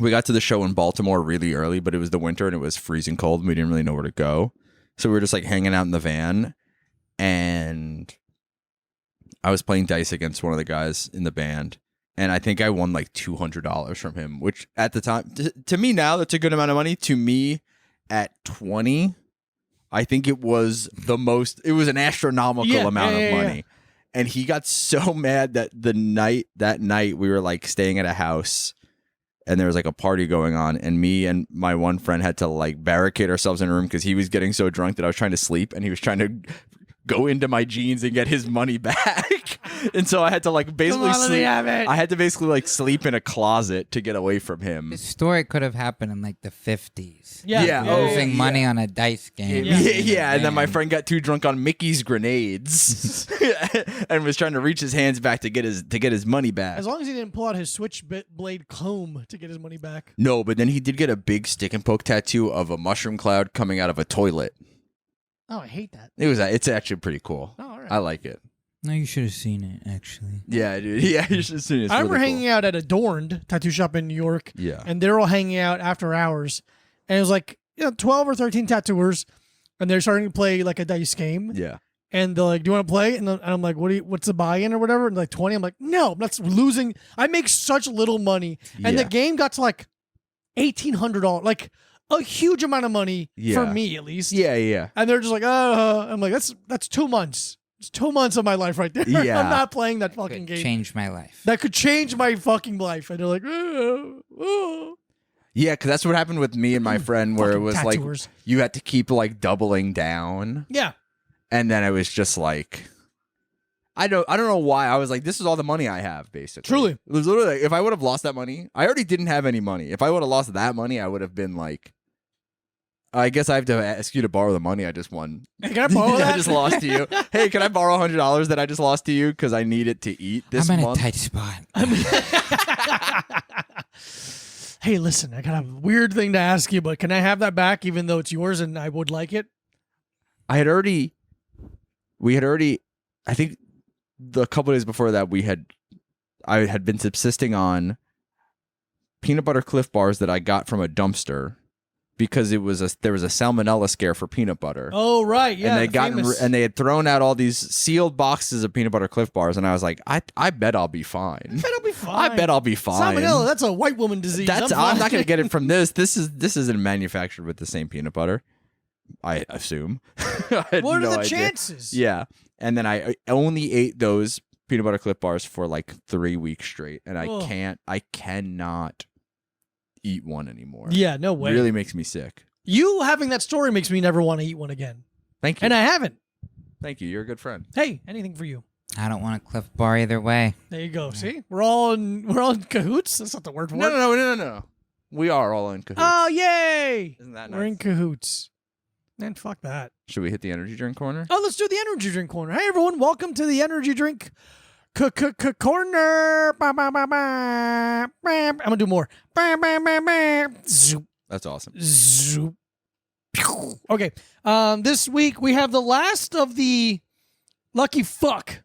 We got to the show in Baltimore really early, but it was the winter and it was freezing cold and we didn't really know where to go. So we were just like hanging out in the van and I was playing dice against one of the guys in the band. And I think I won like $200 from him, which at the time, to me now, that's a good amount of money. To me, at 20, I think it was it was an astronomical amount of money. And he got so mad that that night we were like staying at a house and there was like a party going on and me and my one friend had to like barricade ourselves in a room because he was getting so drunk that I was trying to sleep and he was trying to go into my jeans and get his money back. And so I had to like basically sleep. I had to basically like sleep in a closet to get away from him. this story could have happened in like the 50s. Yeah. Losing money on a dice game. Yeah. And then my friend got too drunk on Mickey's grenades and was trying to reach his hands back to get his money back. As long as he didn't pull out his switchblade comb to get his money back. No, but then he did get a big stick and poke tattoo of a mushroom cloud coming out of a toilet. Oh, I hate that. It's actually pretty cool. Oh, all right. I like it. No, you should have seen it actually. Yeah, dude. Yeah, you should see it. It's I remember really hanging out at Adorned tattoo shop in New York. Yeah. And they're all hanging out after hours. And it was like 12 or 13 tattooers. and they're starting to play like a dice game. Yeah. And they're like, "Do you want to play?" And I'm like, "What's the buy-in or whatever?" And like 20. I'm like, "No, that's losing. I make such little money." And the game got to like $1,800, like a huge amount of money for me at least. Yeah, yeah. And they're just like, I'm like, that's 2 months. It's 2 months of my life right there. Yeah. I'm not playing that fucking game. Change my life. That could change my fucking life. And they're like, oh. Yeah, because that's what happened with me and my friend, where it was tattooers. like you had to keep like doubling down. Yeah. And then I was just like, I don't know why. I was like, this is all the money I have, basically. Truly. It was literally like, if I would have lost that money, I already didn't have any money. If I would have lost that money, I would have been like, I guess I have to ask you to borrow the money I just won. Hey, can I borrow that? I just lost to you. Hey, can I borrow $100 that I just lost to you because I need it to eat this I'm in month? a tight spot. Hey, listen, I got a weird thing to ask you, but can I have that back even though it's yours and I would like it? We had already, I think the couple days before that, I had been subsisting on peanut butter Cliff Bars that I got from a dumpster because there was a salmonella scare for peanut butter. Oh, right. Yeah. And they had thrown out all these sealed boxes of peanut butter Cliff Bars, and I was like, I bet I'll be fine. I bet I'll be fine. Salmonella, that's a white woman disease. I'm not going to get it from this. This isn't manufactured with the same peanut butter, I assume. What are the chances? Yeah. And then I only ate those peanut butter Cliff Bars for like 3 weeks straight, and I cannot eat one anymore. Yeah, no way. It really makes me sick. You having that story makes me never want to eat one again. Thank you. And I haven't. Thank you. You're a good friend. Hey, anything for you. I don't want a Cliff Bar either way. There you go. See? We're all in cahoots. That's not the word for it. No. We are all in cahoots. Oh, yay. Isn't that nice? We're in cahoots. Man, fuck that. Should we hit the energy drink corner? Oh, let's do the energy drink corner. Hey, everyone. Welcome to the energy drink corner. I'm going to do more. Zoop. That's awesome. Zoop. Okay. This week we have the last of the Lucky Fuck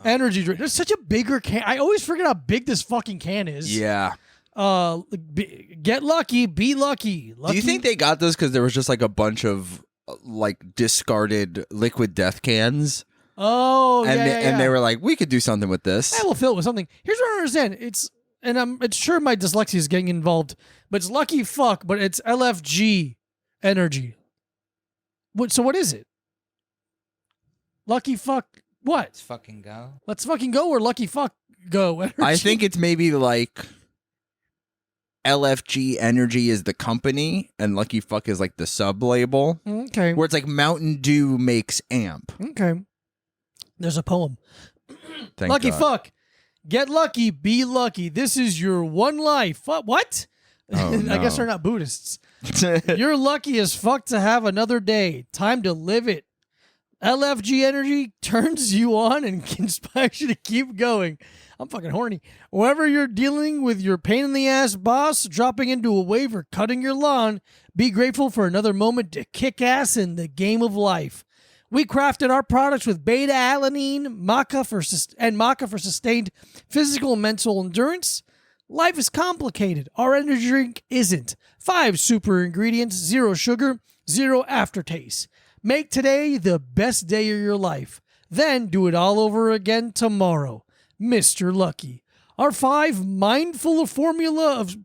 energy drink. There's such a bigger can. I always forget how big this fucking can is. Yeah. Get lucky, be lucky. Do you think they got this because there was just like a bunch of like discarded liquid death cans? Oh, and they were like, we could do something with this. I will fill it with something. Here's what I don't understand. It's sure my dyslexia is getting involved, but it's Lucky Fuck, but it's LFG energy. So what is it? Lucky Fuck what? Let's fucking go. Let's fucking go or Lucky Fuck go energy? I think it's maybe like LFG Energy is the company and Lucky Fuck is like the sub label. Okay. Where it's like Mountain Dew makes amp. Okay. There's a poem. Thank Lucky God. Fuck. Get lucky, be lucky. This is your one life. What? Oh, I guess no. they're not Buddhists. You're lucky as fuck to have another day. Time to live it. LFG Energy turns you on and inspires you to keep going. I'm fucking horny. Wherever you're dealing with your pain in the ass boss, dropping into a wave, or cutting your lawn, be grateful for another moment to kick ass in the game of life. We crafted our products with beta-alanine, maca for sustained physical and mental endurance. Life is complicated. Our energy drink isn't. 5 super ingredients, 0 sugar, 0 aftertaste. Make today the best day of your life. Then do it all over again tomorrow. Mr. Lucky. Our mindful formula of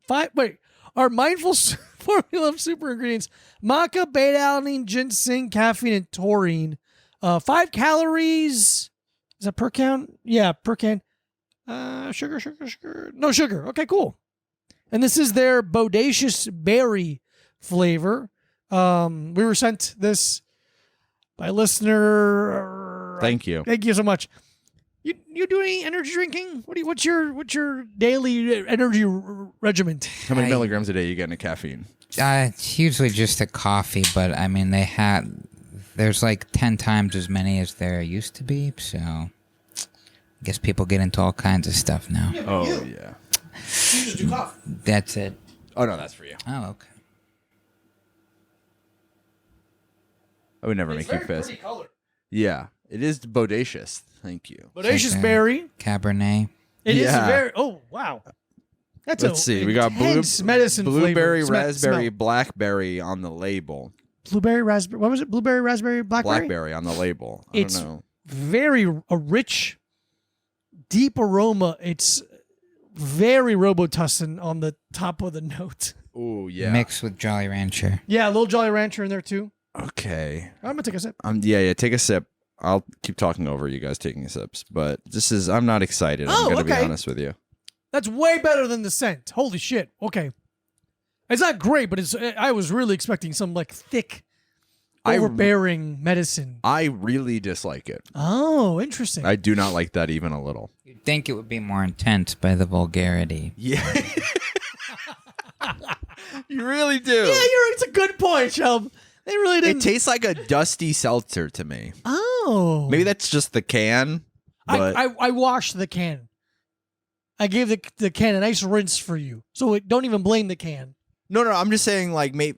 super ingredients: maca, beta-alanine, ginseng, caffeine, and taurine. 5 calories. Is that per count? Yeah, per can. Sugar. No sugar. Okay, cool. And this is their bodacious berry flavor. We were sent this by a listener. Thank you. Thank you so much. You do any energy drinking? What's your daily energy regimen? How many milligrams a day you get in caffeine? It's usually just a coffee, but I mean there's like 10 times as many as there used to be, so I guess people get into all kinds of stuff now. Oh yeah. You just do coffee. That's it. Oh no, that's for you. Oh, okay. I would never make you piss. Pretty color. Yeah, it is bodacious. Thank you. Bodacious Like a berry. Cabernet. It is Yeah. very. Oh wow. That's Let's see. We got medicine blueberry, flavor. raspberry, Smell. blackberry on the label. blueberry, raspberry. What was it? Blueberry, raspberry, blackberry. Blackberry on the label. I It's don't know. very a rich, deep aroma. It's very Robitussin on the top of the note. Oh yeah. Mixed with Jolly Rancher. Yeah, a little Jolly Rancher in there too. Okay. I'm gonna take a sip. Yeah. Take a sip. I'll keep talking over you guys taking sips, but I'm not excited. I'm gonna be honest with you. That's way better than the scent. Holy shit. Okay. It's not great, but I was really expecting some like thick, overbearing medicine. I really dislike it. Oh, interesting. I do not like that even a little. You'd think it would be more intense by the vulgarity. Yeah. You really do. Yeah, it's a good point, Shelb. They really didn't. It tastes like a dusty seltzer to me. Oh. Maybe that's just the can. But I washed the can. I gave the can a nice rinse for you. So don't even blame the can. no, I'm just saying like maybe.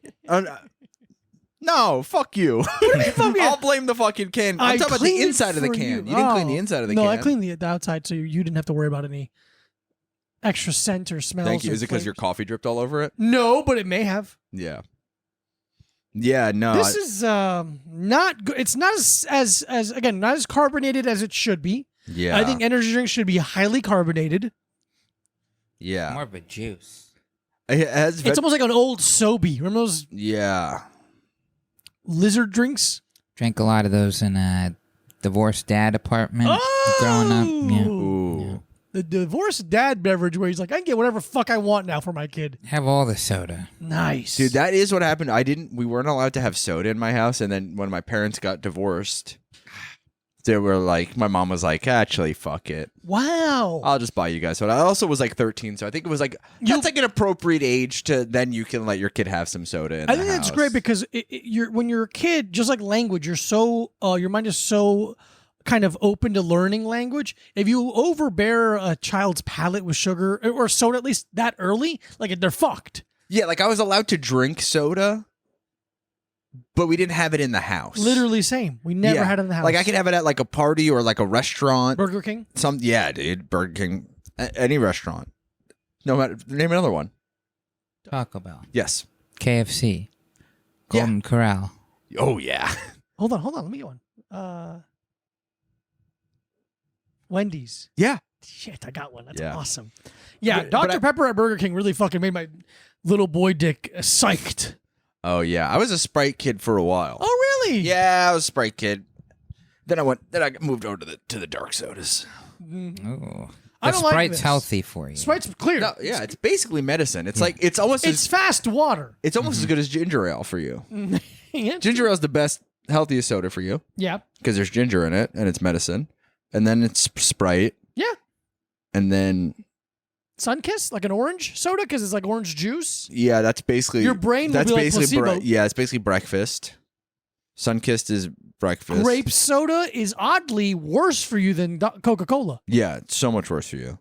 No, fuck you. I'll blame the fucking can. I'm talking about the inside of the can. You didn't clean the inside of the can. No, I cleaned the outside, so you didn't have to worry about any extra scent or smells. Thank you. or Is it because your flavors. coffee dripped all over it? No, but it may have. Yeah. Yeah, no. This is not good. It's not as again, not as carbonated as it should be. Yeah. I think energy drinks should be highly carbonated. Yeah. More of a juice. It has It's almost like an old Sobe. Remember those yeah. lizard drinks? Drank a lot of those in a divorced dad apartment growing up. Yeah. Ooh. The divorced dad beverage where he's like, I can get whatever fuck I want now for my kid. Have all the soda. Nice. Dude, that is what happened. We weren't allowed to have soda in my house, and then when my parents got divorced, they were like, my mom was like, actually, fuck it. Wow. I'll just buy you guys soda. I also was like 13, so I think it was like that's like an appropriate age to then you can let your kid have some soda in I the think that's house. great because when you're a kid, just like language, you're so your mind is so kind of open to learning language. If you overbear a child's palate with sugar or soda, at least that early, like they're fucked. Yeah, like I was allowed to drink soda, but we didn't have it in the house. Literally same. We never had it in the house. Like I could have it at like a party or like a restaurant. Burger King. Yeah, dude, Burger King, any restaurant. No matter, name another one. Taco Bell. Yes. KFC. Golden Corral. Oh yeah. Hold on. Let me get one. Wendy's. Yeah. Shit, I got one. That's Yeah. awesome. Yeah, But Dr. Pepper at Burger King really fucking made my little boy dick psyched. Oh yeah. I was a Sprite kid for a while. Oh, really? Yeah, I was a Sprite kid. Then I moved over to the dark sodas. Oh. I The don't like Sprite's this. healthy for you. Sprite's clear. No, yeah, it's basically medicine. It's like it's almost It's as fast water. it's almost as good as ginger ale for you. Yeah. Ginger ale is the best, healthiest soda for you Yeah. because there's ginger in it and it's medicine. And then it's Sprite. Yeah. And then Sunkiss, like an orange soda, because it's like orange juice. yeah, that's basically Your brain will that's be like basically placebo. yeah, it's basically breakfast. Sunkissed is breakfast. Grape soda is oddly worse for you than Coca-Cola. Yeah, it's so much worse for you.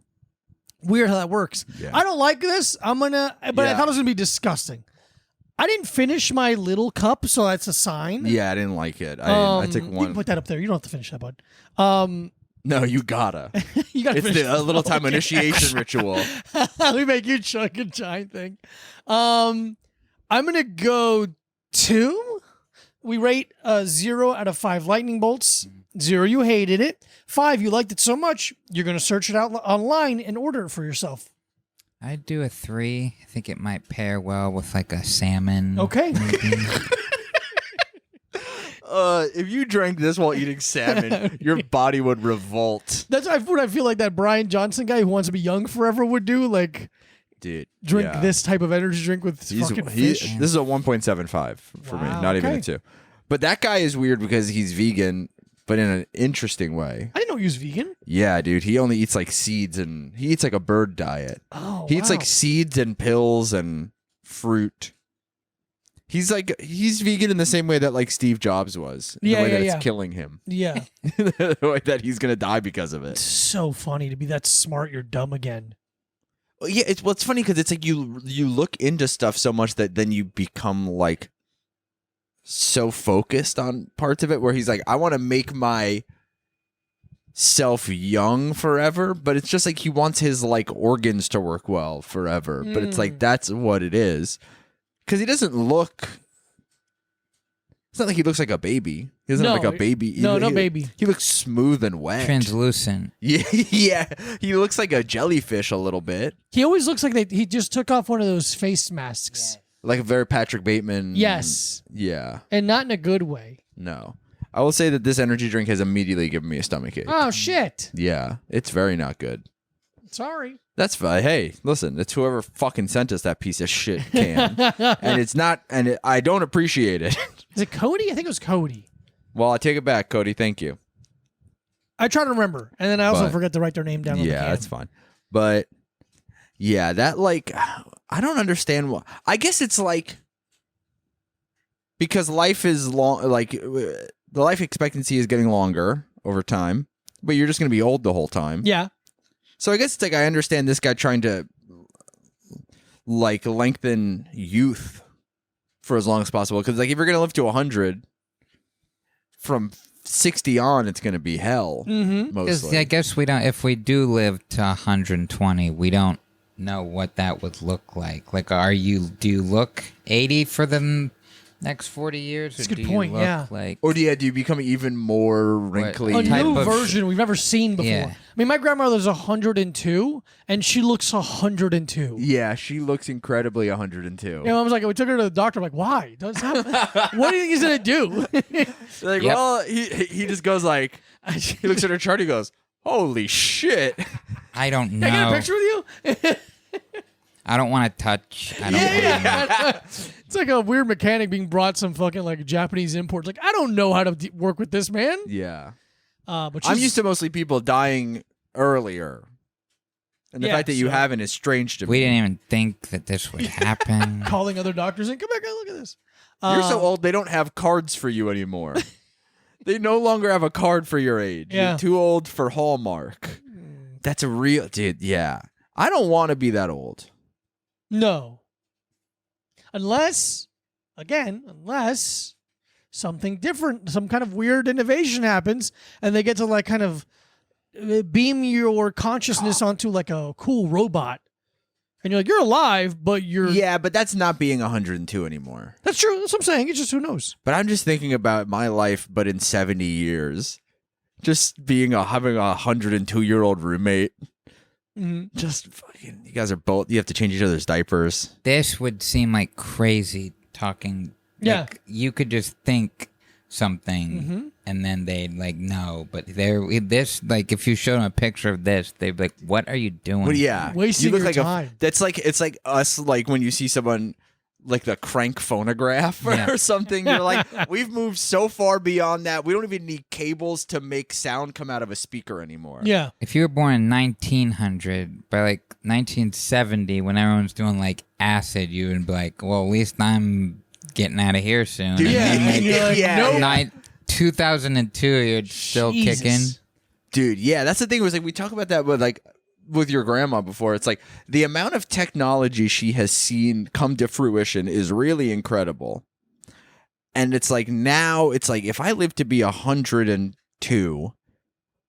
Weird how that works. Yeah. I don't like this. But I Yeah. thought it was gonna be disgusting. I didn't finish my little cup, so that's a sign. Yeah, I didn't like it. I took You one. can put that up there. You don't have to finish that, bud. No, you gotta. You got to It's finish a little time Okay. initiation ritual. We make you chug a giant thing. I'm gonna go 2. We rate 0 out of 5 lightning bolts. 0, you hated it. 5, you liked it so much you're gonna search it out online and order it for yourself. I'd do a 3. I think it might pair well with like a salmon. Okay. maybe. If you drank this while eating salmon, your body would revolt. That's what I feel like that Brian Johnson guy who wants to be young forever would do. Like Dude, drink yeah. this type of energy drink with fucking fish. This is a 1.75 for me, Wow, not even a okay. 2. But that guy is weird because he's vegan, but in an interesting way. I didn't know he was vegan. Yeah, dude. He only eats like seeds and he eats like a bird diet. Oh, He eats wow. like seeds and pills and fruit. He's vegan in the same way that like Steve Jobs was. In Yeah, the way yeah, that yeah. it's killing him. Yeah. The way that he's gonna die because of It's it. so funny to be that smart. You're dumb again. Yeah, it's funny because it's like you look into stuff so much that then you become like so focused on parts of it where he's like, I want to make my self young forever, but it's just like he wants his like organs to work well forever. But it's like that's what it is. Because he doesn't look It's not like he looks like a baby. He doesn't have like a baby. No baby. He looks smooth and wet. Translucent. Yeah, yeah. He looks like a jellyfish a little bit. He always looks like he just took off one of those face masks. Like a very Patrick Bateman. Yes. Yeah. And not in a good way. No. I will say that this energy drink has immediately given me a stomachache. Oh, shit. Yeah. It's very not good. Sorry. That's fine. Hey, listen, it's whoever fucking sent us that piece of shit can. And it's not, I don't appreciate it. Is it Cody? I think it was Cody. Well, I take it back, Cody. Thank you. I try to remember. And then I also But- forget to write their name down on the Yeah, can. that's fine. But yeah, that like, I don't understand what, I guess it's like, because life is long, like the life expectancy is getting longer over time, but you're just going to be old the whole time. Yeah. So I guess it's like I understand this guy trying to like lengthen youth for as long as possible. Because like if you're gonna live to 100, from 60 on, it's gonna be hell. Mm-hmm. Mostly. I guess we don't. If we do live to 120, we don't know what that would look like. Like, do you look 80 for the next 40 years? That's or a good do point, You look yeah. Like, Or do you become even more wrinkly? A type new of- version we've never seen before. Yeah. I mean, my grandmother's 102, and she looks 102. Yeah, she looks incredibly 102. You know, I was like, we took her to the doctor. I'm like, why? What do you think he's gonna do? Like, Yep. well, he just goes like, he looks at her chart. He goes, "Holy shit!" I don't know. Can I get a picture with you? I don't want to touch. I don't. Yeah. It's like a weird mechanic being brought some fucking like Japanese imports. Like, I don't know how to work with this man. Yeah. But I'm she's- used to mostly people dying earlier. And the Yeah, fact that you so- haven't is strange to me. We didn't even think that this would happen. calling other doctors and come back and look at this. You're so old, they don't have cards for you anymore. They no longer have a card for your age. Yeah. You're too old for Hallmark. That's a real... Dude, yeah. I don't want to be that old. No. Unless something different, some kind of weird innovation happens, and they get to like kind of beam your consciousness onto like a cool robot. And you're like, you're alive, but you're... Yeah, but that's not being 102 anymore. That's true. That's what I'm saying. It's just who knows. But I'm just thinking about my life, but in 70 years. Just having a 102-year-old roommate. Mhm. Just fucking... You guys are both... You have to change each other's diapers. This would seem like crazy talking. Yeah. Like, you could just think something Mhm. and then they'd like no, but this like if you showed them a picture of this, they'd be like, "What are you doing?" Well, yeah. Wasting you look your like time. That's like... It's like us, like when you see someone... Like the crank phonograph Yeah. or something. You're like, we've moved so far beyond that. We don't even need cables to make sound come out of a speaker anymore. Yeah. If you were born in 1900, by like 1970, when everyone's doing like acid, you would be like, "Well, at least I'm getting out of here soon." Dude, And Yeah. then, And you're like, yeah. nope. 2002, you're still Jesus. kicking. Dude, yeah, that's the thing. Was like we talk about that with your grandma before. It's like the amount of technology she has seen come to fruition is really incredible. And it's like now, it's like if I live to be 102,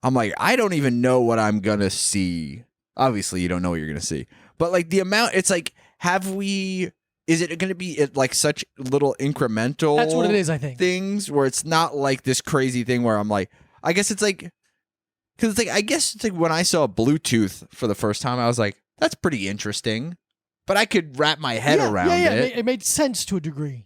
I'm like, I don't even know what I'm gonna see. Obviously, you don't know what you're gonna see, but like the amount, it's like, is it going to be like such little incremental? That's what it is, I think. Things where it's not like this crazy thing where I'm like, I guess it's like. Because it's like, I guess it's like when I saw Bluetooth for the first time, I was like, that's pretty interesting. But I could wrap my head around it. It made sense to a degree.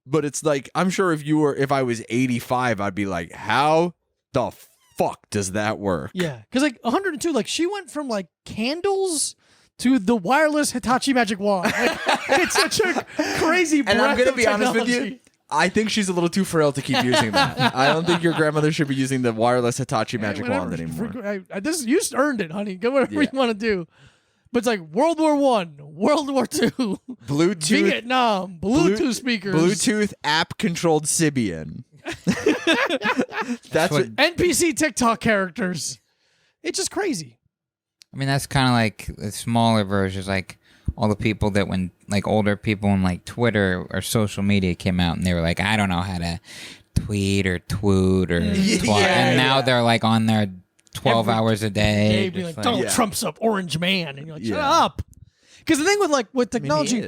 But it's like, I'm sure if I was 85, I'd be like, how the fuck does that work? Yeah. Because like 102, like she went from like candles to the wireless Hitachi magic wand. Like, it's such a crazy breadth And I'm going to of be honest with you. technology. I think she's a little too frail to keep using that. I don't think your grandmother should be using the wireless Hitachi magic Whatever. wand anymore. This you earned it, honey. Go whatever Yeah. you want to do. But it's like World War I, World War II, Bluetooth, Vietnam, Bluetooth speakers, Bluetooth app controlled Sibian. That's what. NPC TikTok characters. It's just crazy. I mean, that's kind of like the smaller versions, like all the people that when like older people when like Twitter or social media came out and they were like, I don't know how to tweet or twoot or twat. Yeah, And now yeah. they're like on there 12 Every hours a day. They'd be just like, Donald Yeah. Trump's up orange man. And you're like, shut Yeah. up. Because the thing with technology,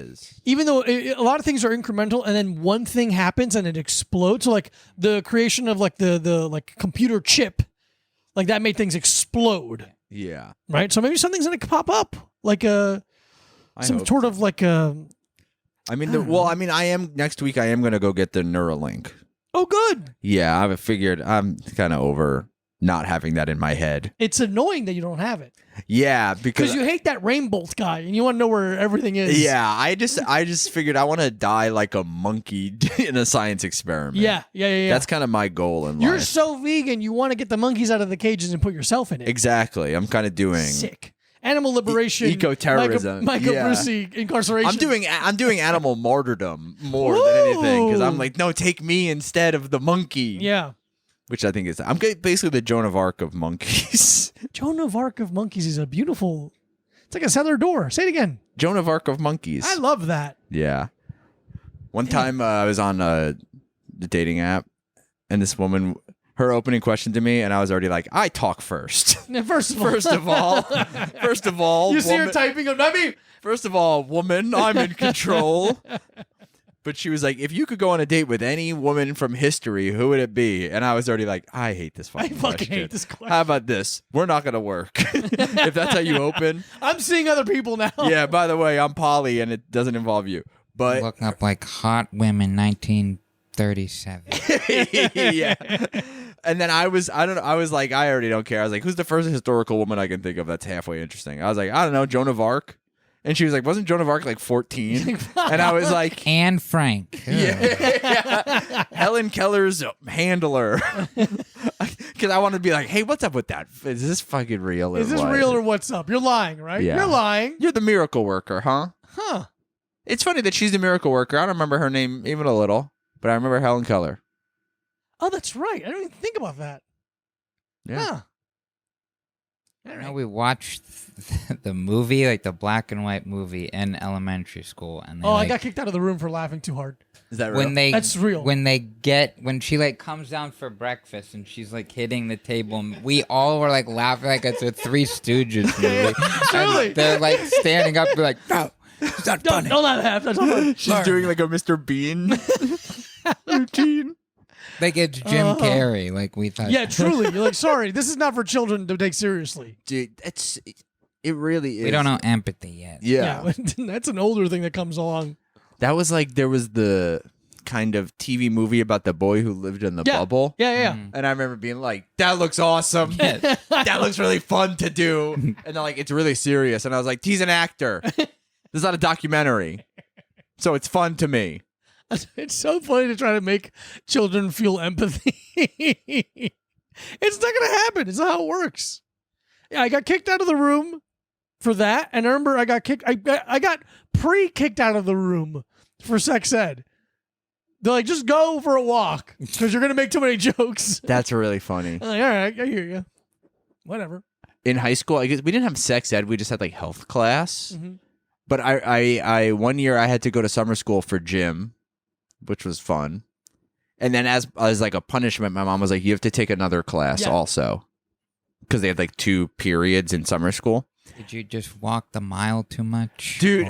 even though a lot of things are incremental, and then one thing happens and it explodes. So like the creation of like the like computer chip, like that made things explode. Yeah. Right. So maybe something's gonna pop up, like some sort of like a. I mean, I am next week. I am gonna go get the Neuralink. Oh, good. Yeah, I've figured I'm kind of over not having that in my head. It's annoying that you don't have it. Yeah, because you hate that rainbow guy and you want to know where everything is. Yeah, I just figured I want to die like a monkey in a science experiment. Yeah. That's kind of my goal in life. You're so vegan, you want to get the monkeys out of the cages and put yourself in it. Exactly. I'm kind of doing sick. Animal liberation, eco-terrorism, Michael Brucey incarceration. I'm doing animal martyrdom more than anything because I'm like, no, take me instead of the monkey. Yeah, which I think is basically the Joan of Arc of monkeys. Joan of Arc of monkeys is a beautiful. It's like a cellar door. Say it again. Joan of Arc of monkeys. I love that. Yeah. One time I was on the dating app, and this woman. Her opening question to me, and I was already like, I talk first. First of all. You see her typing on me? First of all, woman, I'm in control. But she was like, if you could go on a date with any woman from history, who would it be? And I was already like, I hate this fucking question. hate this question. How about this? We're not going to work. If that's how you open. I'm seeing other people now. Yeah, by the way, I'm poly, and it doesn't involve you. But looking up like hot women 1937. Yeah. And then I was like, I already don't care. I was like, who's the first historical woman I can think of that's halfway interesting? I was like, I don't know, Joan of Arc. And she was like, wasn't Joan of Arc like 14? And I was like, Anne Frank. yeah. Helen Keller's handler. Because I wanted to be like, hey, what's up with that? Is this fucking real? Is this real or what's up? You're lying, right? Yeah. You're lying. You're the miracle worker, huh? Huh. It's funny that she's the miracle worker. I don't remember her name even a little, but I remember Helen Keller. Oh, that's right. I didn't even think about that. Yeah. Huh. You know, we watched the movie, like the black and white movie, in elementary school, and I got kicked out of the room for laughing too hard. Is that real? That's real. When she like comes down for breakfast and she's like hitting the table, and we all were like laughing like it's a Three Stooges movie. Truly. And they're like standing up, they're like, no, it's not funny. Don't let it happen. That's funny. She's doing like a Mr. Bean routine. Like it's Jim Carrey, like we thought. Yeah, truly. You're like, sorry, this is not for children to take seriously. Dude, it really is. We don't know empathy yet. Yeah. That's an older thing that comes along. That was like, there was the kind of TV movie about the boy who lived in the bubble. Yeah. And I remember being like, that looks awesome. That looks really fun to do. And they're like, it's really serious. And I was like, he's an actor. This is not a documentary. So it's fun to me. It's so funny to try to make children feel empathy. It's not going to happen. It's not how it works. Yeah, I got kicked out of the room for that. And I remember I got kicked. I got pre-kicked out of the room for sex ed. They're like, just go for a walk because you're going to make too many jokes. That's really funny. I'm like, all right, I hear you. Whatever. In high school, I guess we didn't have sex ed. We just had like health class. Mm-hmm. But I one year I had to go to summer school for gym, which was fun. And then as like a punishment, my mom was like, you have to take another class also. Because they had like 2 periods in summer school. Did you just walk the mile too much? Dude,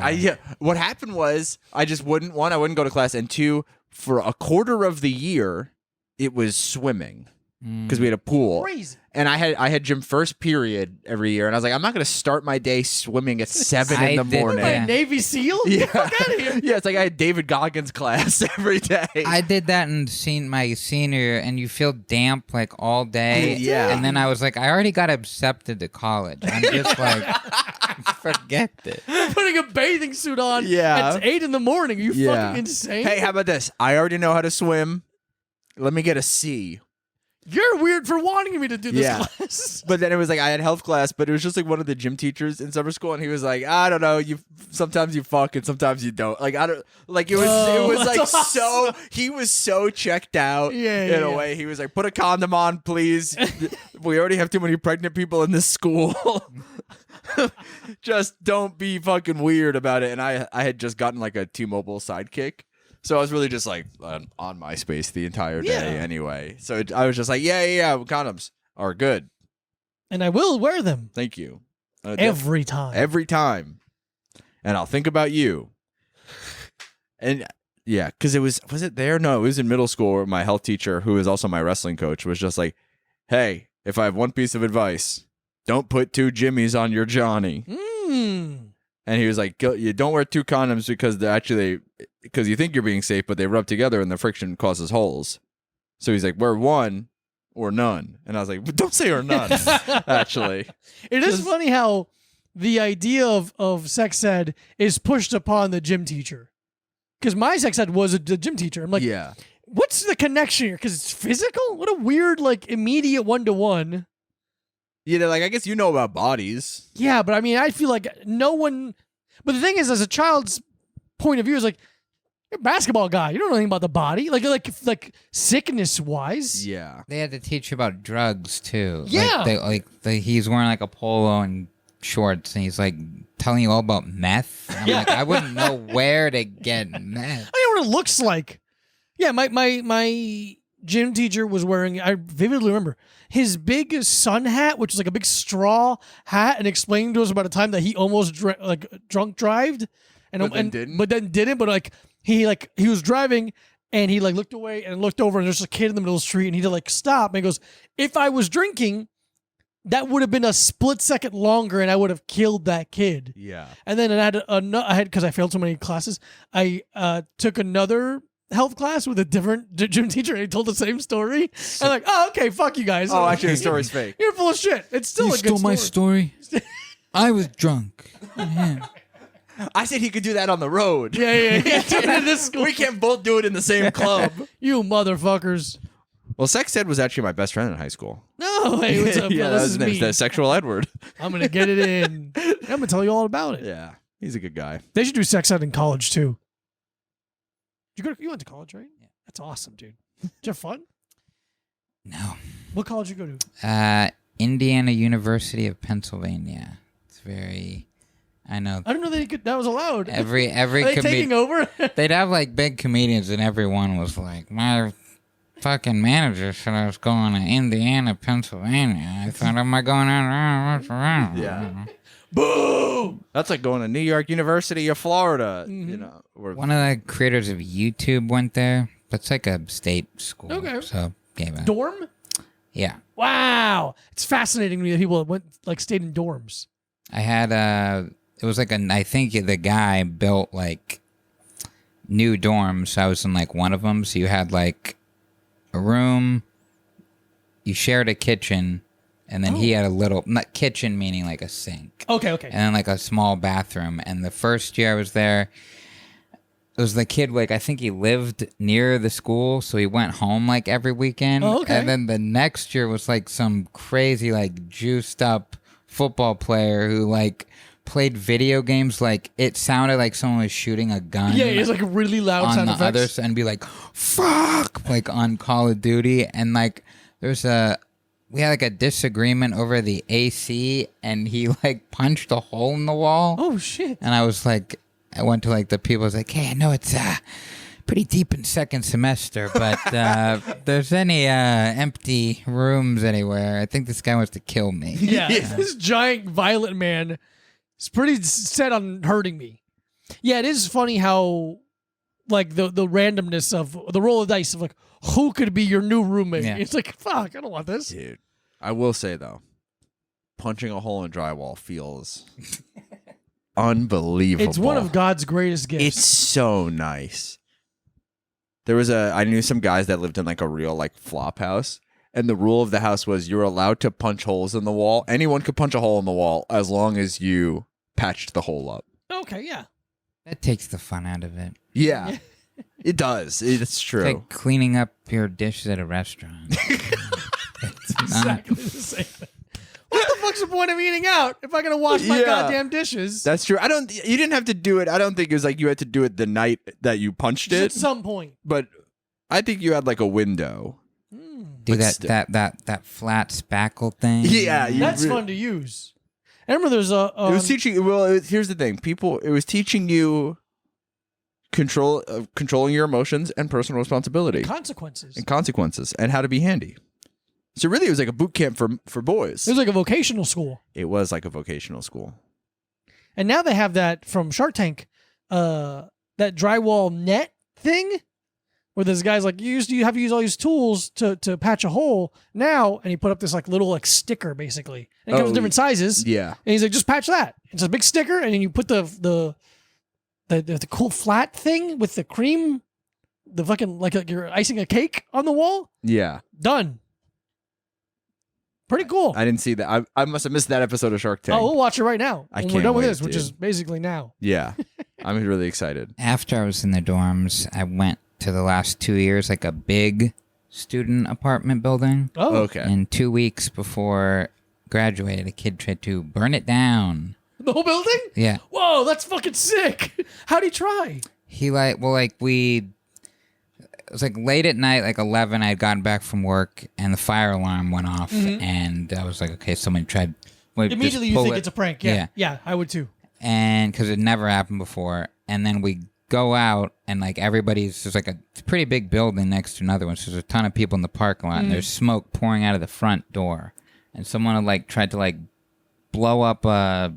what happened was I just wouldn't go to class. And 2, for a quarter of the year, it was swimming. Because we had a pool. Crazy. And I had gym first period every year, and I was like, I'm not going to start my day swimming at 7 in the morning. Am I a Navy SEAL? Yeah. Get out of here. Yeah, it's like I had David Goggins class every day. I did that in my senior, and you feel damp like all day. Yeah. And then I was like, I already got accepted to college. I'm just like, forget this. Putting a bathing suit on at 8 in the morning. Are you fucking insane? Hey, how about this? I already know how to swim. Let me get a C. You're weird for wanting me to do this class. But then it was like I had health class, but it was just like one of the gym teachers in summer school, and he was like, I don't know, sometimes you fuck and sometimes you don't. Like it was like awesome. So he was so checked out in a way. He was like, put a condom on, please. We already have too many pregnant people in this school. Just don't be fucking weird about it. And I had just gotten like a T-Mobile sidekick. So I was really just like on MySpace the entire day anyway. So I was just like, yeah, condoms are good. And I will wear them. Thank you. Every time. Every time. and I'll think about you. And yeah, because was it there? No, it was in middle school where my health teacher, who is also my wrestling coach, was just like, hey, if I have one piece of advice, don't put 2 Jimmies on your Johnny. And he was like, you don't wear 2 condoms because you think you're being safe, but they rub together and the friction causes holes. So he's like, wear 1 or none. And I was like, but don't say or none, actually. It is funny how the idea of sex ed is pushed upon the gym teacher. Because my sex ed was a gym teacher. I'm like, yeah. What's the connection here? Because it's physical? What a weird, like, immediate one-to-one. Yeah, like, I guess you know about bodies. Yeah, but I mean, I feel like no one... But the thing is, as a child's point of view, is like, you're a basketball guy. You don't know anything about the body. Like sickness-wise. Yeah. They had to teach you about drugs, too. Yeah. He's wearing, like, a polo and shorts, and he's, like, telling you all about meth. I'm like, I wouldn't know where to get meth. I know what it looks like. Yeah, my gym teacher was wearing, I vividly remember, his big sun hat, which was like a big straw hat, and explained to us about a time that he almost drunk drived, but then didn't. But like he was driving and he like looked away and looked over and there's a kid in the middle of the street and he had to like stop and he goes, if I was drinking, that would have been a split second longer and I would have killed that kid. Yeah. And then I had because I failed so many classes, I took another health class with a different gym teacher and he told the same story. I'm like, oh, okay, fuck you guys. Oh, actually the story's fake. You're full of shit. It's still You a good stole my story. story. I was drunk. Yeah. I said he could do that on the road. Yeah. This school. We can't both do it in the same club. You motherfuckers. Well, sex ed was actually my best friend in high school. No, hey, what's up? Yeah, This that is was his me. name. Sexual Edward. I'm gonna get it in. I'm gonna tell you all about it. Yeah, he's a good guy. They should do sex ed in college too. You went to college, right? Yeah. That's awesome, dude. Did you have fun? No. What college did you go to? Indiana University of Pennsylvania. It's very... I know. I didn't know that was allowed. Every Are they taking over? They'd have like big comedians, and everyone was like, "My fucking manager said I was going to Indiana, Pennsylvania. I thought, am I going around? Yeah. Boom! That's like going to New York University of Florida. Mm-hmm. You know, One of the creators of YouTube went there. That's like a state school. Okay. So gave it. Dorm? Yeah. Wow, it's fascinating to me that people stayed in dorms. I had it was like I think the guy built like new dorms. So I was in like one of them. So you had like a room, you shared a kitchen, and then he had a little, not kitchen meaning like a sink. Okay. And then like a small bathroom. And the first year I was there, it was the kid, like, I think he lived near the school, so he went home like every weekend. Oh, okay. And then the next year was like some crazy, like, juiced up football player who like played video games. Like, it sounded like someone was shooting a gun. Yeah, it's like really loud on sound the effects. other side and be like, fuck, like on Call of Duty. And like, we had like a disagreement over the AC, and he like punched a hole in the wall. Oh shit! And I was like, I went to like the people. I was like, hey, I know it's pretty deep in second semester, but if there's any empty rooms anywhere, I think this guy wants to kill me. Yeah, this giant violent man is pretty set on hurting me. Yeah, it is funny how like the randomness of the roll of dice of like who could be your new roommate. Yeah. It's like fuck, I don't want this. dude. I will say though, punching a hole in drywall feels unbelievable. It's one of God's greatest gifts. It's so nice. I knew some guys that lived in like a real like flop house, and the rule of the house was you were allowed to punch holes in the wall. Anyone could punch a hole in the wall as long as you patched the hole up. Okay, yeah. That takes the fun out of it. Yeah. It does. It's true. It's like cleaning up your dishes at a restaurant. It's not- Exactly the same thing. What the fuck's the point of eating out if I'm gonna wash my goddamn dishes? That's true. You didn't have to do it. I don't think it was like you had to do it the night that you punched Just it. at some point. But I think you had like a window. Do But that flat spackle thing. Yeah, That's fun to use. I remember there's a it was teaching. Well, here's the thing. It was teaching you controlling your emotions and personal responsibility consequences. and how to be handy. So really, it was like a boot camp for boys. It was like a vocational school. It was like a vocational school. And now they have that from Shark Tank, that drywall net thing, where this guy's like, you have to use all these tools to patch a hole now, and he put up this like little like sticker basically. And it comes in different sizes. Yeah. And he's like, just patch that. It's a big sticker, and then you put the cool flat thing with the cream, the fucking like you're icing a cake on the wall. Yeah. Done. Pretty cool. I didn't see that. I must have missed that episode of Shark Tank. Oh, we'll watch it right now. I when can't we're done with wait, this, which dude. is basically now. Yeah. I'm really excited. After I was in the dorms, I went to the last 2 years, like a big student apartment building. Oh, Okay. And 2 weeks before graduated, a kid tried to burn it down. the whole building? Yeah. Whoa, that's fucking sick. How'd he try? He it was like late at night, like 11, I had gotten back from work and the fire alarm went off. And I was like, okay, someone tried. Immediately you think it's a prank. Yeah. Yeah, I would too. And because it never happened before. And then we go out and like there's like a pretty big building next to another one. So there's a ton of people in the parking lot and there's smoke pouring out of the front door. And someone had like tried to like blow up a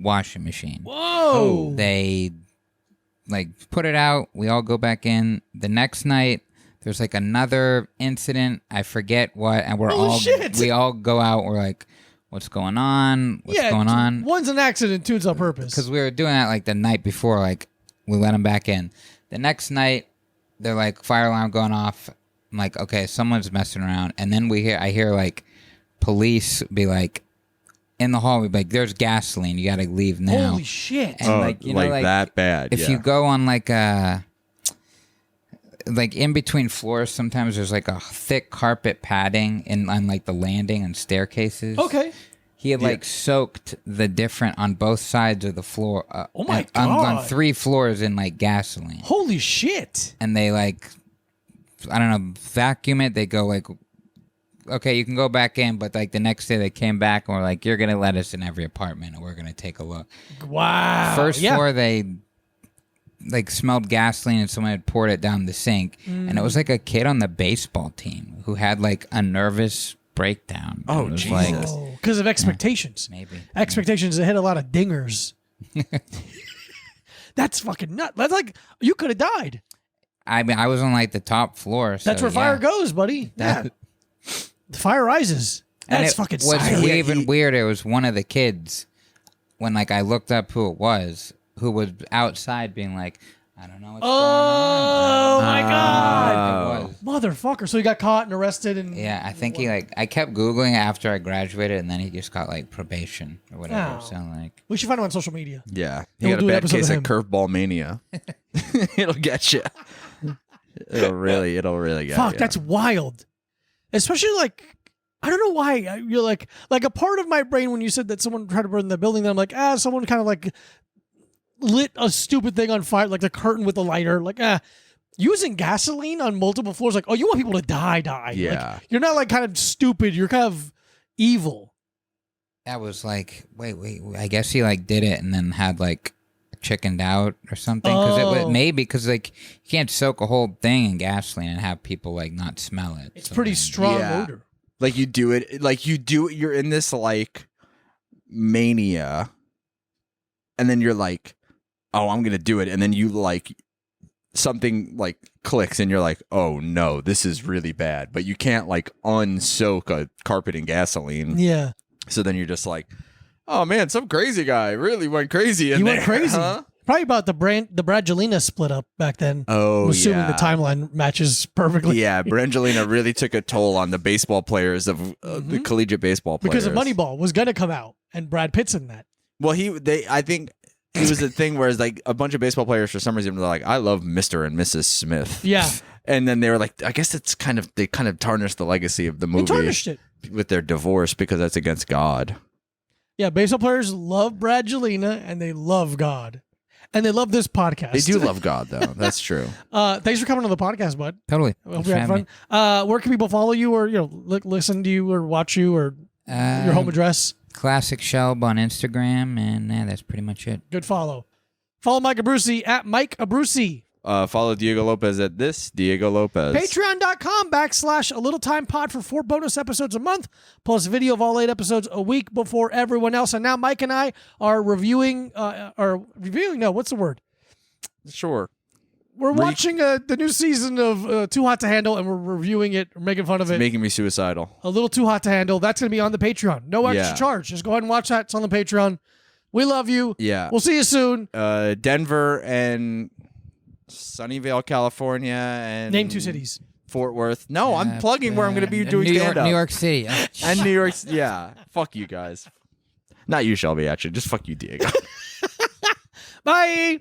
washing machine. Whoa. They like put it out. We all go back in. The next night, there's like another incident. I forget what, and we all go out. We're like, what's going on? What's going on? One's an accident, two's on purpose. Because we were doing that like the night before. Like we let them back in. The next night, they're like fire alarm going off. I'm like, okay, someone's messing around. And then I hear like police be like, in the hall, we'd be like, there's gasoline. You got to leave now. Holy shit. And like that bad. If you go on like in between floors, sometimes there's like a thick carpet padding on like the landing and staircases. Okay. He had like soaked the different on both sides of the floor. Oh my on God. 3 floors in like gasoline. Holy shit. And they like, I don't know, vacuum it. They go like, okay, you can go back in, but like the next day they came back and were like, you're going to let us in every apartment and we're going to take a look. Wow. First floor, they like smelled gasoline and someone had poured it down the sink. And it was like a kid on the baseball team who had like a nervous breakdown. Oh, it was Jesus. Because of expectations. Maybe. Expectations that hit a lot of dingers. That's fucking nuts. That's like, you could have died. I mean, I was on like the top floor. So, That's where fire goes, buddy. Yeah. The fire rises. And That's it fucking was sick. even weirder. It was one of the kids when like I looked up who it was, who was outside being like, I don't know what's going on. Oh my God. It was. Motherfucker. So he got caught and arrested and Yeah, I think I kept Googling after I graduated and then he just got like probation or whatever. Oh. So like, we should find him on social media. Yeah. We'll You got do a an bad episode case of of him. curveball mania. It'll get you. It'll really get Fuck, you. that's wild. Especially like, I don't know why you're like a part of my brain when you said that someone tried to burn the building. Then I'm like, someone kind of like lit a stupid thing on fire, like the curtain with a lighter. Like, using gasoline on multiple floors. Like, oh, you want people to die. Yeah. Like, you're not like kind of stupid. You're kind of evil. that was like, wait, I guess he like did it and then had like chickened out or something. Because like you can't soak a whole thing in gasoline and have people like not smell it. It's pretty strong Yeah. odor. Like you do it, you're in this like mania, and then you're like, oh, I'm gonna do it, and then you like something like clicks, and you're like, oh no, this is really bad, but you can't like unsoak a carpet in gasoline. Yeah. So then you're just like, oh man, some crazy guy really went crazy. He went crazy. Huh? Probably about the Brangelina split up back then. Oh, I'm assuming yeah. the timeline matches perfectly. Yeah, Brangelina really took a toll on the baseball players of the collegiate baseball players. Because of Moneyball was gonna come out, and Brad Pitt's in that. Well, I think it was a thing where it's like a bunch of baseball players for some reason were like, I love Mr. and Mrs. Smith. Yeah. And then they were like, I guess they kind of tarnished the legacy of the They movie tarnished it. with their divorce because that's against God. Yeah, baseball players love Brangelina and they love God. And they love this podcast. They do love God, though. That's true. Thanks for coming on the podcast, bud. Totally. I hope you had fun. Where can people follow you or listen to you or watch you or your home address? Classic Shelb on Instagram, and that's pretty much it. Good follow. Follow Mike Abruzzi at Mike Abruzzi Follow Diego Lopez at this Diego Lopez. Patreon.com/A Little Time Pod for 4 bonus episodes a month, plus video of all 8 episodes a week before everyone else. And now Mike and I are reviewing, no, what's the word? Sure. We're watching the new season of Too Hot to Handle, and we're reviewing it, or making fun of it. Making me suicidal. A little Too Hot to Handle. That's going to be on the Patreon. No extra charge. Just go ahead and watch that. It's on the Patreon. We love you. Yeah. We'll see you soon. Denver and Sunnyvale, California, and Name 2 cities. Fort Worth. No, I'm plugging where I'm going to be doing stand-up. New York City. Oh, and New York. Yeah. Fuck you guys. Not you, Shelby, actually. Just fuck you, Diego. Bye.